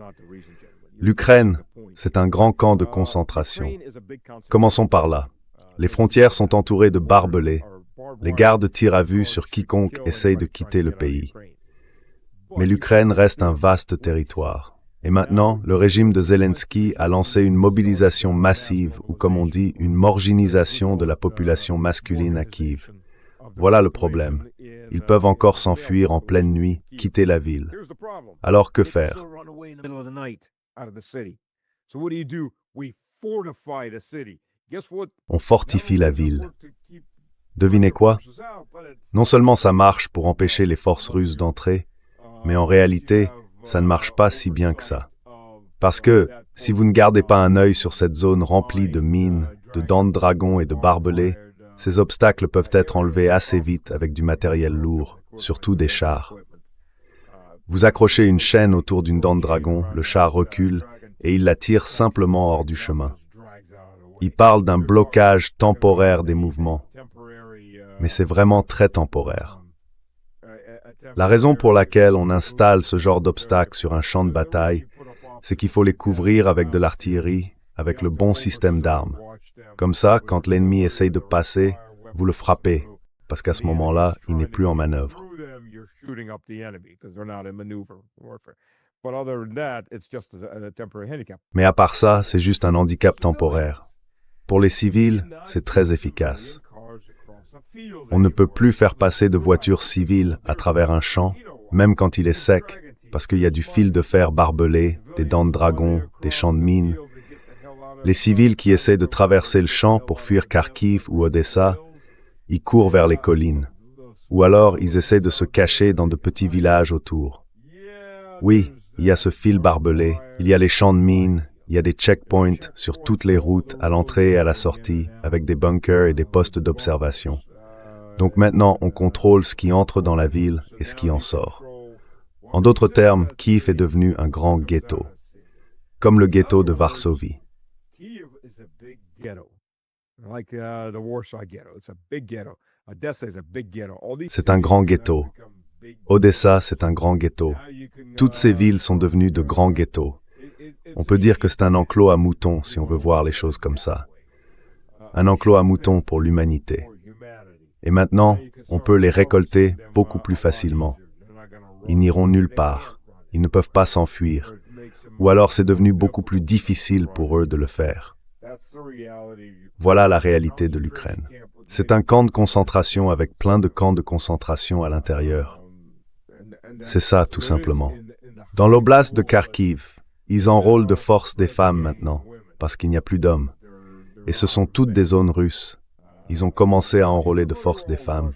L'Ukraine, c'est un grand camp de concentration. Commençons par là. Les frontières sont entourées de barbelés. Les gardes tirent à vue sur quiconque essaye de quitter le pays. Mais l'Ukraine reste un vaste territoire. Et maintenant, le régime de Zelensky a lancé une mobilisation massive, ou comme on dit, une morginisation de la population masculine à Kiev. Voilà le problème. Ils peuvent encore s'enfuir en pleine nuit, quitter la ville. Alors que faire? On fortifie la ville. Devinez quoi? Non seulement ça marche pour empêcher les forces russes d'entrer, mais en réalité, ça ne marche pas si bien que ça. Parce que, si vous ne gardez pas un œil sur cette zone remplie de mines, de dents de dragon et de barbelés, ces obstacles peuvent être enlevés assez vite avec du matériel lourd, surtout des chars. Vous accrochez une chaîne autour d'une dent de dragon, le char recule et il la tire simplement hors du chemin. Il parle d'un blocage temporaire des mouvements, mais c'est vraiment très temporaire. La raison pour laquelle on installe ce genre d'obstacles sur un champ de bataille, c'est qu'il faut les couvrir avec de l'artillerie, avec le bon système d'armes. Comme ça, quand l'ennemi essaye de passer, vous le frappez, parce qu'à ce moment-là, il n'est plus en manœuvre. Mais à part ça, c'est juste un handicap temporaire. Pour les civils, c'est très efficace. On ne peut plus faire passer de voitures civiles à travers un champ, même quand il est sec, parce qu'il y a du fil de fer barbelé, des dents de dragon, des champs de mines. Les civils qui essaient de traverser le champ pour fuir Kharkiv ou Odessa, ils courent vers les collines. Ou alors, ils essaient de se cacher dans de petits villages autour. Oui, il y a ce fil barbelé, il y a les champs de mines, il y a des checkpoints sur toutes les routes, à l'entrée et à la sortie, avec des bunkers et des postes d'observation. Donc maintenant, on contrôle ce qui entre dans la ville et ce qui en sort. En d'autres termes, Kiev est devenu un grand ghetto, comme le ghetto de Varsovie. C'est un grand ghetto. Odessa, c'est un grand ghetto. Toutes ces villes sont devenues de grands ghettos. On peut dire que c'est un enclos à moutons, si on veut voir les choses comme ça. Un enclos à moutons pour l'humanité. Et maintenant, on peut les récolter beaucoup plus facilement. Ils n'iront nulle part. Ils ne peuvent pas s'enfuir. Ou alors c'est devenu beaucoup plus difficile pour eux de le faire. Voilà la réalité de l'Ukraine. C'est un camp de concentration avec plein de camps de concentration à l'intérieur. C'est ça, tout simplement. Dans l'oblast de Kharkiv, ils enrôlent de force des femmes maintenant, parce qu'il n'y a plus d'hommes. Et ce sont toutes des zones russes. Ils ont commencé à enrôler de force des femmes.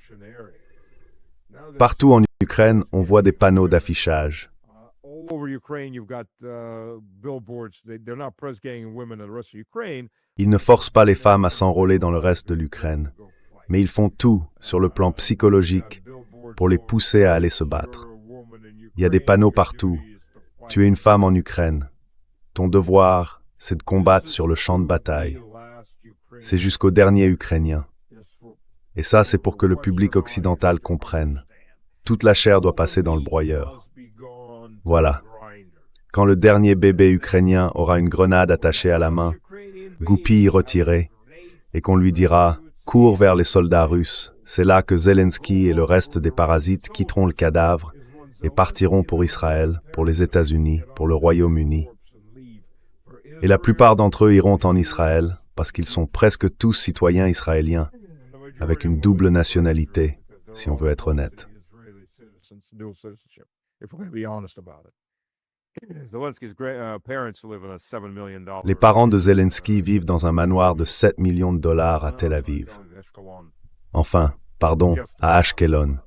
Partout en Ukraine, on voit des panneaux d'affichage. Ils ne forcent pas les femmes à s'enrôler dans le reste de l'Ukraine, mais ils font tout sur le plan psychologique pour les pousser à aller se battre. Il y a des panneaux partout. Tu es une femme en Ukraine. Ton devoir, c'est de combattre sur le champ de bataille. C'est jusqu'au dernier Ukrainien. Et ça, c'est pour que le public occidental comprenne. Toute la chair doit passer dans le broyeur. Voilà. Quand le dernier bébé ukrainien aura une grenade attachée à la main, goupille retirée, et qu'on lui dira « Cours vers les soldats russes », c'est là que Zelensky et le reste des parasites quitteront le cadavre et partiront pour Israël, pour les États-Unis, pour le Royaume-Uni. Et la plupart d'entre eux iront en Israël, parce qu'ils sont presque tous citoyens israéliens, avec une double nationalité, si on veut être honnête. Les parents de Zelensky vivent dans un manoir de 7 millions de dollars à Tel Aviv. Enfin, pardon, à Ashkelon.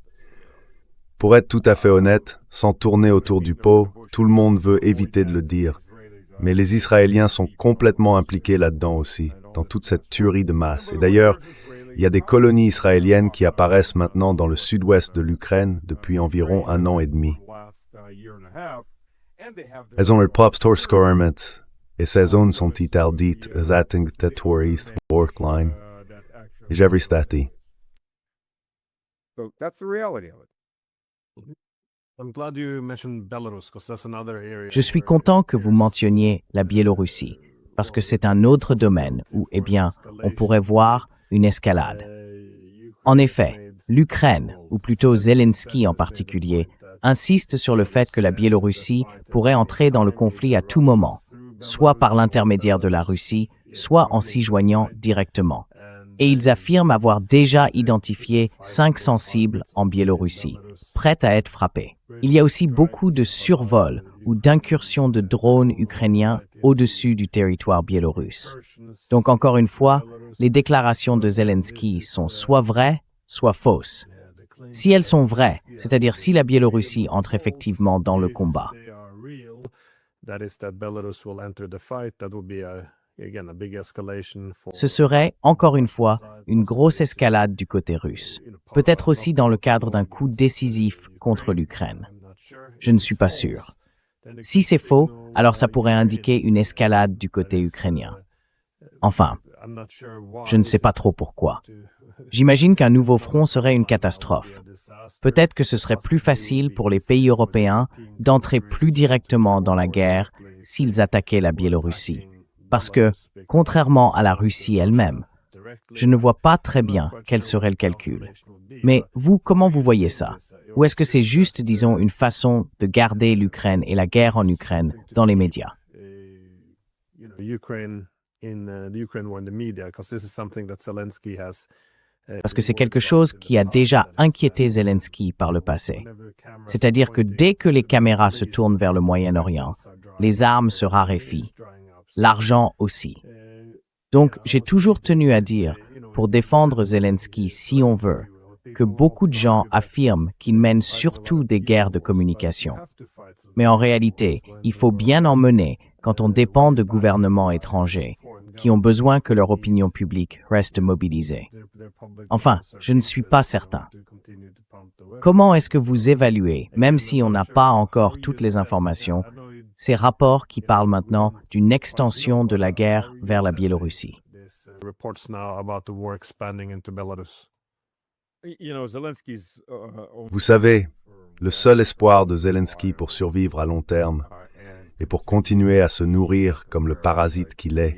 Pour être tout à fait honnête, sans tourner autour du pot, tout le monde veut éviter de le dire. Mais les Israéliens sont complètement impliqués là-dedans aussi, dans toute cette tuerie de masse. Et d'ailleurs, il y a des colonies israéliennes qui apparaissent maintenant dans le sud-ouest de l'Ukraine depuis environ 1 an et demi. Elles ont leur propre storskörmet, et ces zones sont interdites aux atteintes terroristes, Borkline, et Jevry Stati. So that's the reality of it. Je suis content que vous mentionniez la Biélorussie, parce que c'est un autre domaine où, eh bien, on pourrait voir une escalade. En effet, l'Ukraine, ou plutôt Zelensky en particulier, insiste sur le fait que la Biélorussie pourrait entrer dans le conflit à tout moment, soit par l'intermédiaire de la Russie, soit en s'y joignant directement. Et ils affirment avoir déjà identifié 500 cibles en Biélorussie, prêtes à être frappées. Il y a aussi beaucoup de survols ou d'incursions de drones ukrainiens au-dessus du territoire biélorusse. Donc encore une fois, les déclarations de Zelensky sont soit vraies, soit fausses. Si elles sont vraies, c'est-à-dire si la Biélorussie entre effectivement dans le combat, ce serait, encore une fois, une grosse escalade du côté russe, peut-être aussi dans le cadre d'un coup décisif contre l'Ukraine. Je ne suis pas sûr. Si c'est faux, alors ça pourrait indiquer une escalade du côté ukrainien. Enfin, je ne sais pas trop pourquoi. J'imagine qu'un nouveau front serait une catastrophe. Peut-être que ce serait plus facile pour les pays européens d'entrer plus directement dans la guerre s'ils attaquaient la Biélorussie. Parce que, contrairement à la Russie elle-même, je ne vois pas très bien quel serait le calcul. Mais vous, comment vous voyez ça? Ou est-ce que c'est juste, disons, une façon de garder l'Ukraine et la guerre en Ukraine dans les médias? Parce que c'est quelque chose qui a déjà inquiété Zelensky par le passé. C'est-à-dire que dès que les caméras se tournent vers le Moyen-Orient, les armes se raréfient, l'argent aussi. Donc, j'ai toujours tenu à dire, pour défendre Zelensky si on veut, que beaucoup de gens affirment qu'il mène surtout des guerres de communication. Mais en réalité, il faut bien en mener quand on dépend de gouvernements étrangers, qui ont besoin que leur opinion publique reste mobilisée. Enfin, je ne suis pas certain. Comment est-ce que vous évaluez, même si on n'a pas encore toutes les informations, ces rapports qui parlent maintenant d'une extension de la guerre vers la Biélorussie? Vous savez, le seul espoir de Zelensky pour survivre à long terme et pour continuer à se nourrir comme le parasite qu'il est,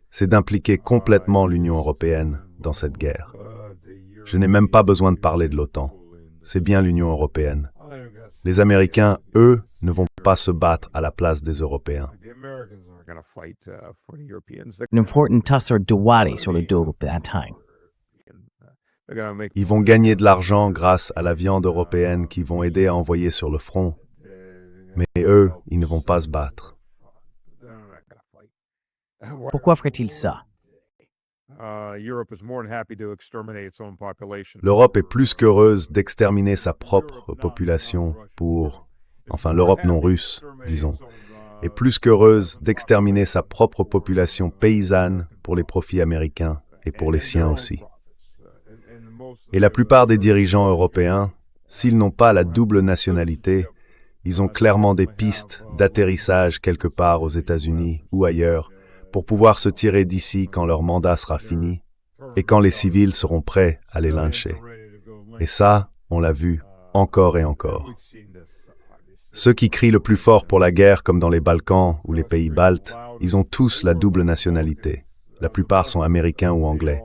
c'est d'impliquer complètement l'Union européenne dans cette guerre. Je n'ai même pas besoin de parler de l'OTAN. C'est bien l'Union européenne. Les Américains, eux, ne vont pas se battre à la place des Européens. Une forte tasse de wari sur le dos de la time. Ils vont gagner de l'argent grâce à la viande européenne qu'ils vont aider à envoyer sur le front. Mais eux, ils ne vont pas se battre. Pourquoi ferait-il ça? L'Europe est plus qu'heureuse d'exterminer sa propre population l'Europe non russe, disons, est plus qu'heureuse d'exterminer sa propre population paysanne pour les profits américains et pour les siens aussi. Et la plupart des dirigeants européens, s'ils n'ont pas la double nationalité, ils ont clairement des pistes d'atterrissage quelque part aux États-Unis ou ailleurs pour pouvoir se tirer d'ici quand leur mandat sera fini et quand les civils seront prêts à les lyncher. Et ça, on l'a vu encore et encore. Ceux qui crient le plus fort pour la guerre, comme dans les Balkans ou les pays baltes, ils ont tous la double nationalité. La plupart sont américains ou anglais.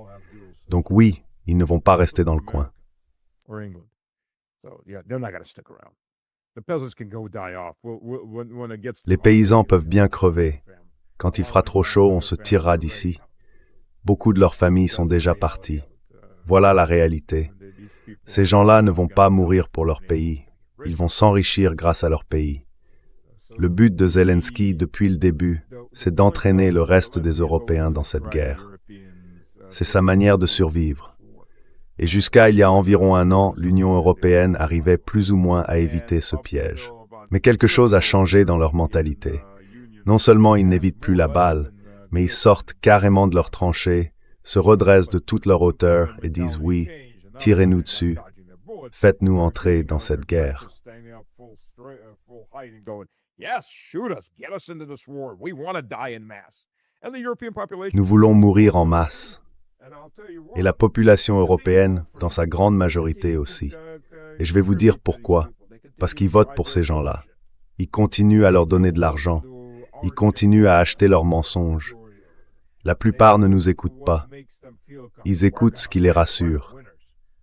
Donc oui, ils ne vont pas rester dans le coin. Les paysans peuvent bien crever. Quand il fera trop chaud, on se tirera d'ici. Beaucoup de leurs familles sont déjà parties. Voilà la réalité. Ces gens-là ne vont pas mourir pour leur pays. Ils vont s'enrichir grâce à leur pays. Le but de Zelensky depuis le début, c'est d'entraîner le reste des Européens dans cette guerre. C'est sa manière de survivre. Et jusqu'à il y a environ un an, l'Union européenne arrivait plus ou moins à éviter ce piège. Mais quelque chose a changé dans leur mentalité. Non seulement ils n'évitent plus la balle, mais ils sortent carrément de leurs tranchées, se redressent de toute leur hauteur et disent « oui, tirez-nous dessus, faites-nous entrer dans cette guerre ». Nous voulons mourir en masse. Et la population européenne, dans sa grande majorité aussi. Et je vais vous dire pourquoi. Parce qu'ils votent pour ces gens-là. Ils continuent à leur donner de l'argent. Ils continuent à acheter leurs mensonges. La plupart ne nous écoutent pas. Ils écoutent ce qui les rassure.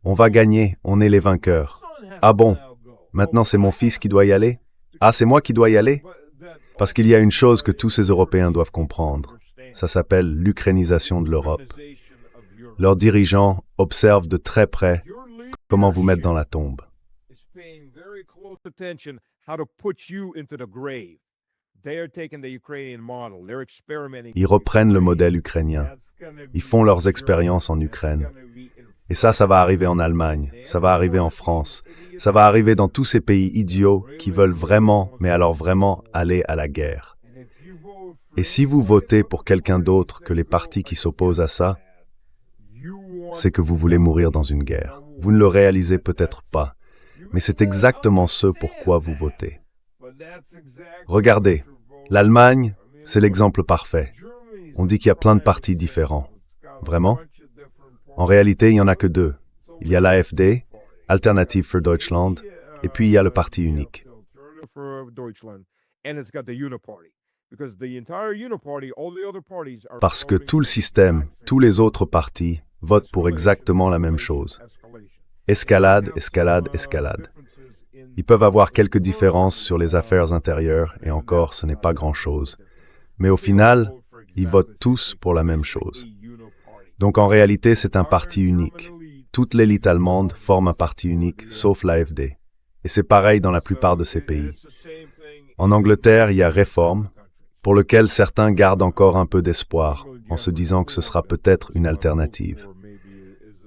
On va gagner, on est les vainqueurs. Ah bon, maintenant c'est mon fils qui doit y aller? Ah, c'est moi qui dois y aller? Parce qu'il y a une chose que tous ces Européens doivent comprendre. Ça s'appelle l'ukrainisation de l'Europe. Leurs dirigeants observent de très près comment vous mettre dans la tombe. Ils reprennent le modèle ukrainien. Ils font leurs expériences en Ukraine. Et ça va arriver en Allemagne, ça va arriver en France, ça va arriver dans tous ces pays idiots qui veulent vraiment, mais alors vraiment, aller à la guerre. Et si vous votez pour quelqu'un d'autre que les partis qui s'opposent à ça, c'est que vous voulez mourir dans une guerre. Vous ne le réalisez peut-être pas, mais c'est exactement ce pourquoi vous votez. Regardez, l'Allemagne, c'est l'exemple parfait. On dit qu'il y a plein de partis différents. Vraiment? En réalité, il n'y en a que deux. Il y a l'AfD, Alternative für Deutschland, et puis il y a le parti unique. Parce que tout le système, tous les autres partis, votent pour exactement la même chose. Escalade, escalade, escalade. Ils peuvent avoir quelques différences sur les affaires intérieures, et encore, ce n'est pas grand-chose. Mais au final, ils votent tous pour la même chose. Donc en réalité, c'est un parti unique. Toute l'élite allemande forme un parti unique, sauf l'AfD. Et c'est pareil dans la plupart de ces pays. En Angleterre, il y a Réforme, pour lequel certains gardent encore un peu d'espoir, en se disant que ce sera peut-être une alternative.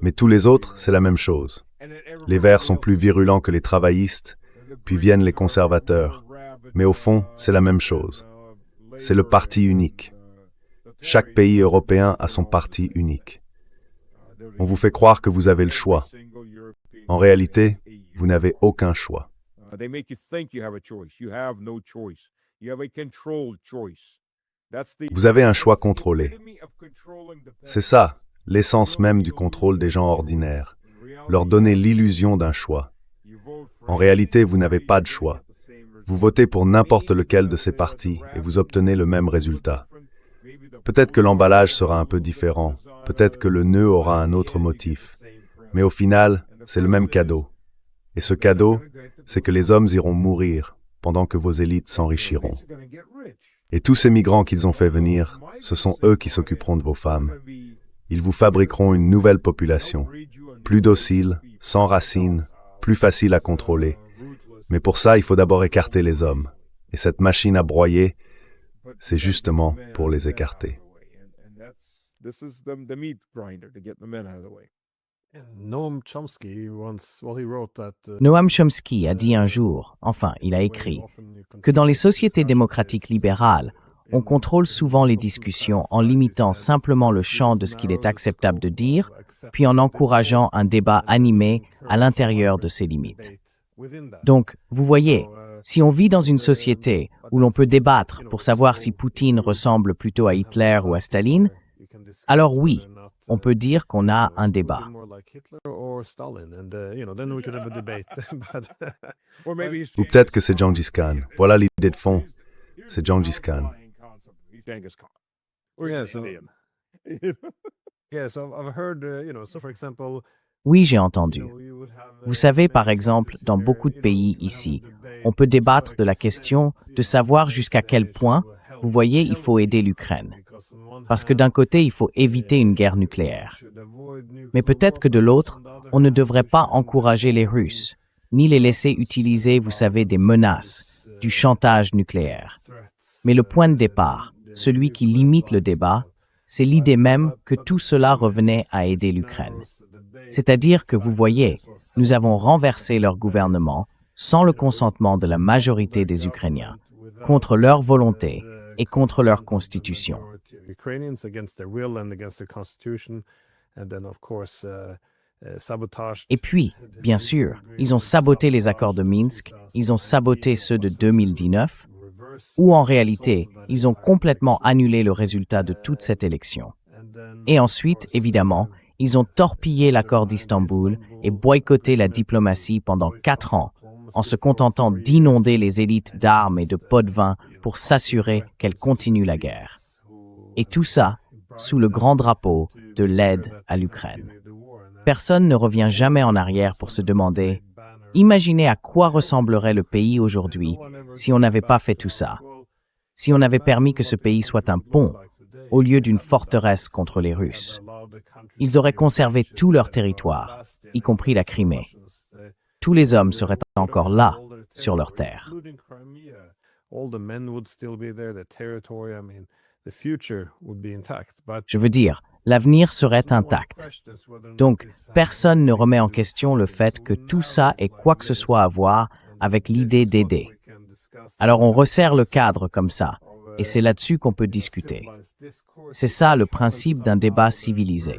Mais tous les autres, c'est la même chose. Les Verts sont plus virulents que les travaillistes, puis viennent les conservateurs. Mais au fond, c'est la même chose. C'est le parti unique. Chaque pays européen a son parti unique. On vous fait croire que vous avez le choix. En réalité, vous n'avez aucun choix. Vous avez un choix contrôlé. C'est ça, l'essence même du contrôle des gens ordinaires. Leur donner l'illusion d'un choix. En réalité, vous n'avez pas de choix. Vous votez pour n'importe lequel de ces partis et vous obtenez le même résultat. Peut-être que l'emballage sera un peu différent, peut-être que le nœud aura un autre motif. Mais au final, c'est le même cadeau. Et ce cadeau, c'est que les hommes iront mourir pendant que vos élites s'enrichiront. Et tous ces migrants qu'ils ont fait venir, ce sont eux qui s'occuperont de vos femmes. Ils vous fabriqueront une nouvelle population, plus docile, sans racines, plus facile à contrôler. Mais pour ça, il faut d'abord écarter les hommes. Et cette machine à broyer, c'est justement pour les écarter. Noam Chomsky a dit un jour, enfin, il a écrit, que dans les sociétés démocratiques libérales, on contrôle souvent les discussions en limitant simplement le champ de ce qu'il est acceptable de dire, puis en encourageant un débat animé à l'intérieur de ces limites. Donc, vous voyez, si on vit dans une société où l'on peut débattre pour savoir si Poutine ressemble plutôt à Hitler ou à Staline, alors oui, on peut dire qu'on a un débat. Ou peut-être que c'est Gengis Khan. Voilà l'idée de fond. C'est Gengis Khan. Oui, j'ai entendu. Vous savez, par exemple, dans beaucoup de pays ici, on peut débattre de la question de savoir jusqu'à quel point, vous voyez, il faut aider l'Ukraine. Parce que d'un côté, il faut éviter une guerre nucléaire. Mais peut-être que de l'autre, on ne devrait pas encourager les Russes, ni les laisser utiliser, vous savez, des menaces, du chantage nucléaire. Mais le point de départ, celui qui limite le débat, c'est l'idée même que tout cela revenait à aider l'Ukraine. C'est-à-dire que, vous voyez, nous avons renversé leur gouvernement sans le consentement de la majorité des Ukrainiens, contre leur volonté et contre leur constitution. Et puis, bien sûr, ils ont saboté les accords de Minsk, ils ont saboté ceux de 2019, ou en réalité, ils ont complètement annulé le résultat de toute cette élection. Et ensuite, évidemment, ils ont torpillé l'accord d'Istanbul et boycotté la diplomatie pendant 4 ans, en se contentant d'inonder les élites d'armes et de pots de vin pour s'assurer qu'elles continuent la guerre. Et tout ça sous le grand drapeau de l'aide à l'Ukraine. Personne ne revient jamais en arrière pour se demander « Imaginez à quoi ressemblerait le pays aujourd'hui si on n'avait pas fait tout ça, si on avait permis que ce pays soit un pont au lieu d'une forteresse contre les Russes. Ils auraient conservé tout leur territoire, y compris la Crimée. Tous les hommes seraient encore là, sur leur terre. » Je veux dire, l'avenir serait intact. Donc, personne ne remet en question le fait que tout ça ait quoi que ce soit à voir avec l'idée d'aider. Alors on resserre le cadre comme ça, et c'est là-dessus qu'on peut discuter. C'est ça le principe d'un débat civilisé.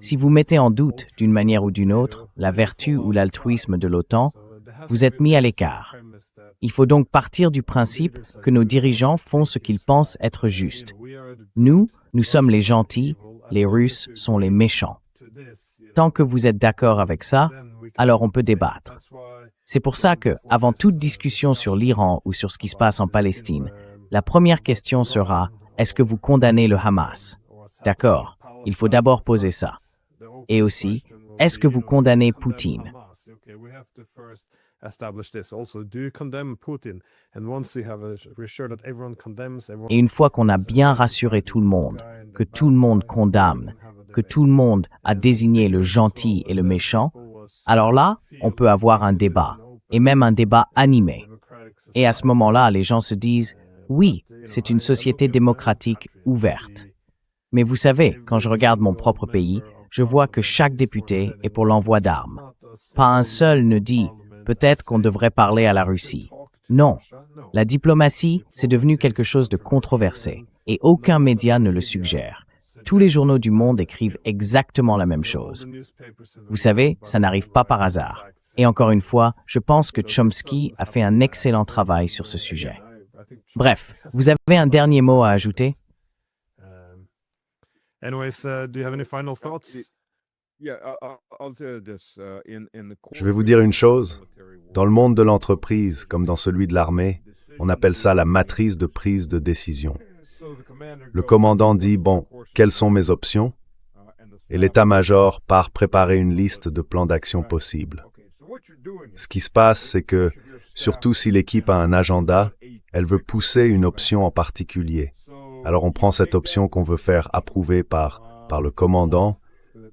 Si vous mettez en doute, d'une manière ou d'une autre, la vertu ou l'altruisme de l'OTAN, vous êtes mis à l'écart. Il faut donc partir du principe que nos dirigeants font ce qu'ils pensent être juste. Nous sommes les gentils, les Russes sont les méchants. Tant que vous êtes d'accord avec ça, alors on peut débattre. C'est pour ça que, avant toute discussion sur l'Iran ou sur ce qui se passe en Palestine, la première question sera « Est-ce que vous condamnez le Hamas ?» D'accord, il faut d'abord poser ça. Et aussi, est-ce que vous condamnez Poutine? Et une fois qu'on a bien rassuré tout le monde, que tout le monde condamne, que tout le monde a désigné le gentil et le méchant, alors là, on peut avoir un débat, et même un débat animé. Et à ce moment-là, les gens se disent « Oui, c'est une société démocratique ouverte. » Mais vous savez, quand je regarde mon propre pays, je vois que chaque député est pour l'envoi d'armes. Pas un seul ne dit « Peut-être qu'on devrait parler à la Russie ». Non, la diplomatie, c'est devenu quelque chose de controversé, et aucun média ne le suggère. Tous les journaux du monde écrivent exactement la même chose. Vous savez, ça n'arrive pas par hasard. Et encore une fois, je pense que Chomsky a fait un excellent travail sur ce sujet. Bref, vous avez un dernier mot à ajouter? Je vais vous dire une chose. Dans le monde de l'entreprise, comme dans celui de l'armée, on appelle ça la matrice de prise de décision. Le commandant dit, bon, quelles sont mes options? Et l'état-major part préparer une liste de plans d'action possibles. Ce qui se passe, c'est que, surtout si l'équipe a un agenda, elle veut pousser une option en particulier. Alors on prend cette option qu'on veut faire approuver par le commandant,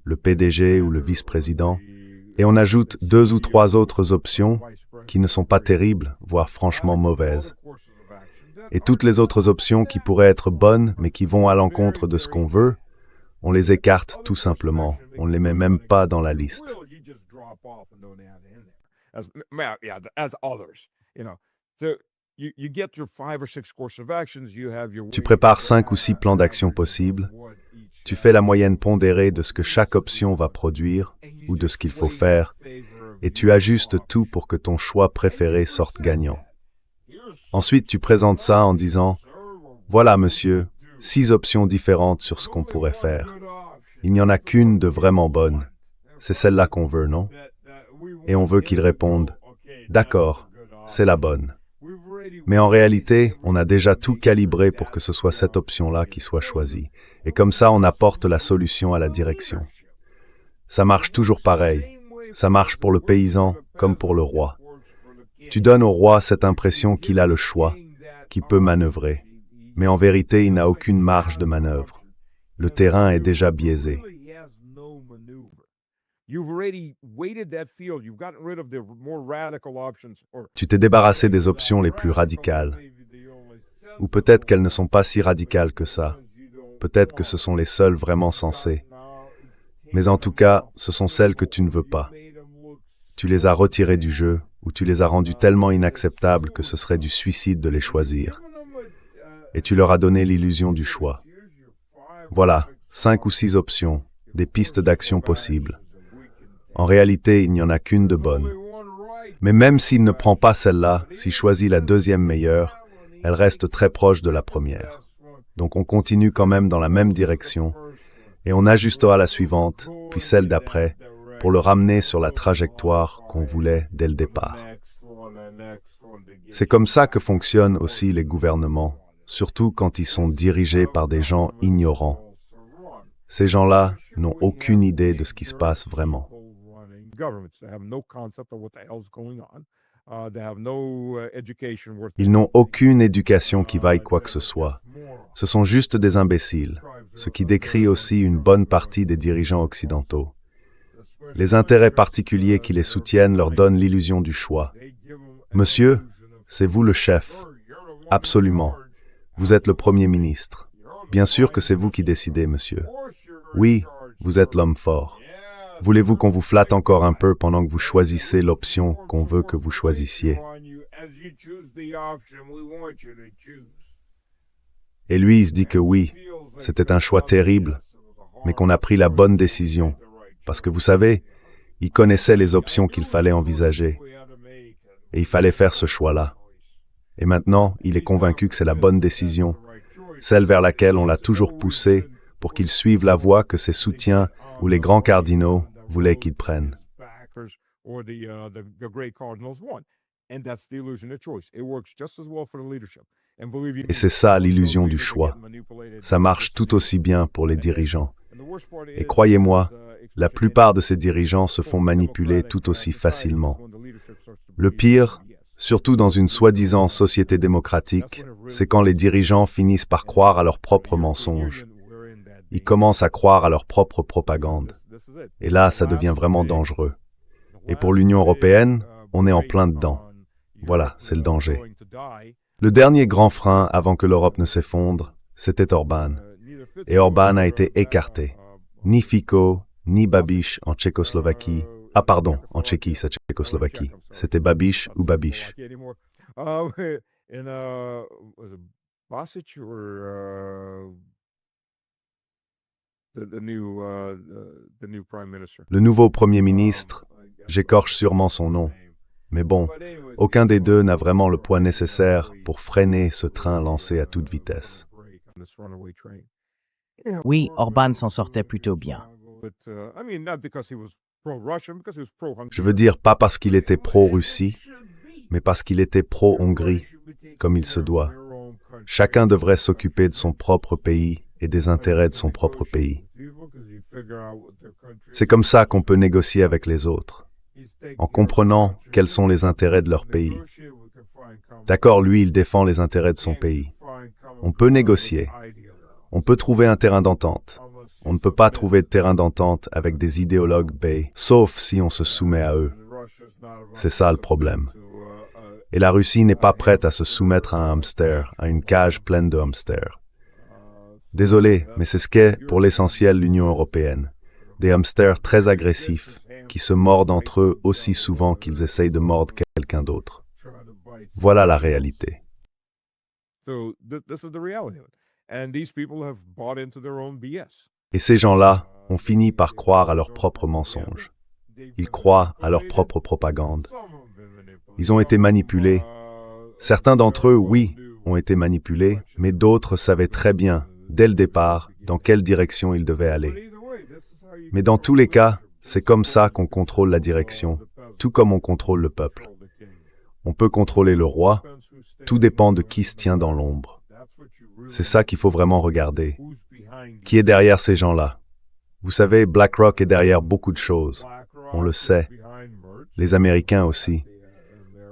le PDG ou le vice-président, et on ajoute 2 ou 3 autres options qui ne sont pas terribles, voire franchement mauvaises. Et toutes les autres options qui pourraient être bonnes, mais qui vont à l'encontre de ce qu'on veut, on les écarte tout simplement. On ne les met même pas dans la liste. Tu prépares 5 ou 6 plans d'action possibles. Tu fais la moyenne pondérée de ce que chaque option va produire ou de ce qu'il faut faire, et tu ajustes tout pour que ton choix préféré sorte gagnant. Ensuite, tu présentes ça en disant « Voilà, monsieur, 6 options différentes sur ce qu'on pourrait faire. Il n'y en a qu'une de vraiment bonne. C'est celle-là qu'on veut, non? » Et on veut qu'ils répondent « D'accord, c'est la bonne. » Mais en réalité, on a déjà tout calibré pour que ce soit cette option-là qui soit choisie. Et comme ça, on apporte la solution à la direction. Ça marche toujours pareil. Ça marche pour le paysan comme pour le roi. Tu donnes au roi cette impression qu'il a le choix, qu'il peut manœuvrer. Mais en vérité, il n'a aucune marge de manœuvre. Le terrain est déjà biaisé. Tu t'es débarrassé des options les plus radicales. Ou peut-être qu'elles ne sont pas si radicales que ça. Peut-être que ce sont les seules vraiment sensées. Mais en tout cas, ce sont celles que tu ne veux pas. Tu les as retirées du jeu, ou tu les as rendues tellement inacceptables que ce serait du suicide de les choisir. Et tu leur as donné l'illusion du choix. Voilà, 5 ou 6 options, des pistes d'action possibles. En réalité, il n'y en a qu'une de bonne. Mais même s'il ne prend pas celle-là, s'il choisit la deuxième meilleure, elle reste très proche de la première. Donc on continue quand même dans la même direction, Et on ajustera la suivante, puis celle d'après, pour le ramener sur la trajectoire qu'on voulait dès le départ. C'est comme ça que fonctionnent aussi les gouvernements, surtout quand ils sont dirigés par des gens ignorants. Ces gens-là n'ont aucune idée de ce qui se passe vraiment. Ils n'ont aucune éducation qui vaille quoi que ce soit. Ce sont juste des imbéciles, ce qui décrit aussi une bonne partie des dirigeants occidentaux. Les intérêts particuliers qui les soutiennent leur donnent l'illusion du choix. Monsieur, c'est vous le chef. Absolument. Vous êtes le Premier ministre. Bien sûr que c'est vous qui décidez, monsieur. Oui, vous êtes l'homme fort. Voulez-vous qu'on vous flatte encore un peu pendant que vous choisissez l'option qu'on veut que vous choisissiez? Et lui, il se dit que oui, c'était un choix terrible, mais qu'on a pris la bonne décision. Parce que vous savez, il connaissait les options qu'il fallait envisager. Et il fallait faire ce choix-là. Et maintenant, il est convaincu que c'est la bonne décision, celle vers laquelle on l'a toujours poussé pour qu'il suive la voie que ses soutiens ou les grands cardinaux voulaient qu'il prenne. Et c'est ça l'illusion du choix. Ça marche tout aussi bien pour les dirigeants. Et croyez-moi, la plupart de ces dirigeants se font manipuler tout aussi facilement. Le pire, surtout dans une soi-disant société démocratique, c'est quand les dirigeants finissent par croire à leurs propres mensonges. Ils commencent à croire à leur propre propagande. Et là, ça devient vraiment dangereux. Et pour l'Union européenne, on est en plein dedans. Voilà, c'est le danger. Le dernier grand frein avant que l'Europe ne s'effondre, c'était Orbán. Et Orbán a été écarté. Ni Fico, ni Babiš en Tchécoslovaquie. Ah pardon, en Tchéquie, c'est Tchécoslovaquie. C'était Babiš ou Babiš. Le nouveau Premier ministre, j'écorche sûrement son nom. Mais bon, aucun des deux n'a vraiment le poids nécessaire pour freiner ce train lancé à toute vitesse. Oui, Orbán s'en sortait plutôt bien. Je veux dire pas parce qu'il était pro-Russie, mais parce qu'il était pro-Hongrie, comme il se doit. Chacun devrait s'occuper de son propre pays et des intérêts de son propre pays. C'est comme ça qu'on peut négocier avec les autres, en comprenant quels sont les intérêts de leur pays. D'accord, lui, il défend les intérêts de son pays. On peut négocier. On peut trouver un terrain d'entente. On ne peut pas trouver de terrain d'entente avec des idéologues baies, sauf si on se soumet à eux. C'est ça le problème. Et la Russie n'est pas prête à se soumettre à un hamster, à une cage pleine de hamsters. Désolé, mais c'est ce qu'est, pour l'essentiel, l'Union européenne. Des hamsters très agressifs, qui se mordent entre eux aussi souvent qu'ils essayent de mordre quelqu'un d'autre. Voilà la réalité. Et ces gens-là ont fini par croire à leurs propres mensonges. Ils croient à leur propre propagande. Ils ont été manipulés. Certains d'entre eux, oui, ont été manipulés, mais d'autres savaient très bien, dès le départ, dans quelle direction ils devaient aller. Mais dans tous les cas, c'est comme ça qu'on contrôle la direction, tout comme on contrôle le peuple. On peut contrôler le roi, tout dépend de qui se tient dans l'ombre. C'est ça qu'il faut vraiment regarder. Qui est derrière ces gens-là? Vous savez, BlackRock est derrière beaucoup de choses. On le sait. Les Américains aussi.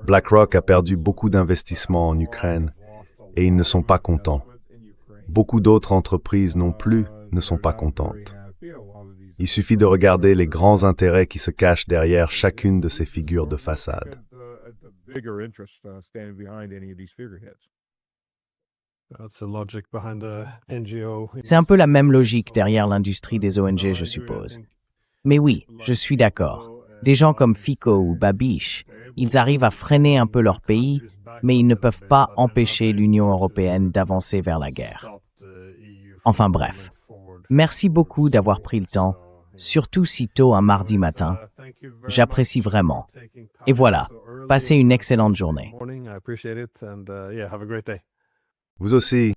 BlackRock a perdu beaucoup d'investissements en Ukraine et ils ne sont pas contents. Beaucoup d'autres entreprises non plus ne sont pas contentes. Il suffit de regarder les grands intérêts qui se cachent derrière chacune de ces figures de façade. C'est un peu la même logique derrière l'industrie des ONG, je suppose. Mais oui, je suis d'accord. Des gens comme Fico ou Babiš, ils arrivent à freiner un peu leur pays, mais ils ne peuvent pas empêcher l'Union européenne d'avancer vers la guerre. Enfin bref. Merci beaucoup d'avoir pris le temps, surtout si tôt un mardi matin. J'apprécie vraiment. Et voilà, passez une excellente journée. Vous aussi.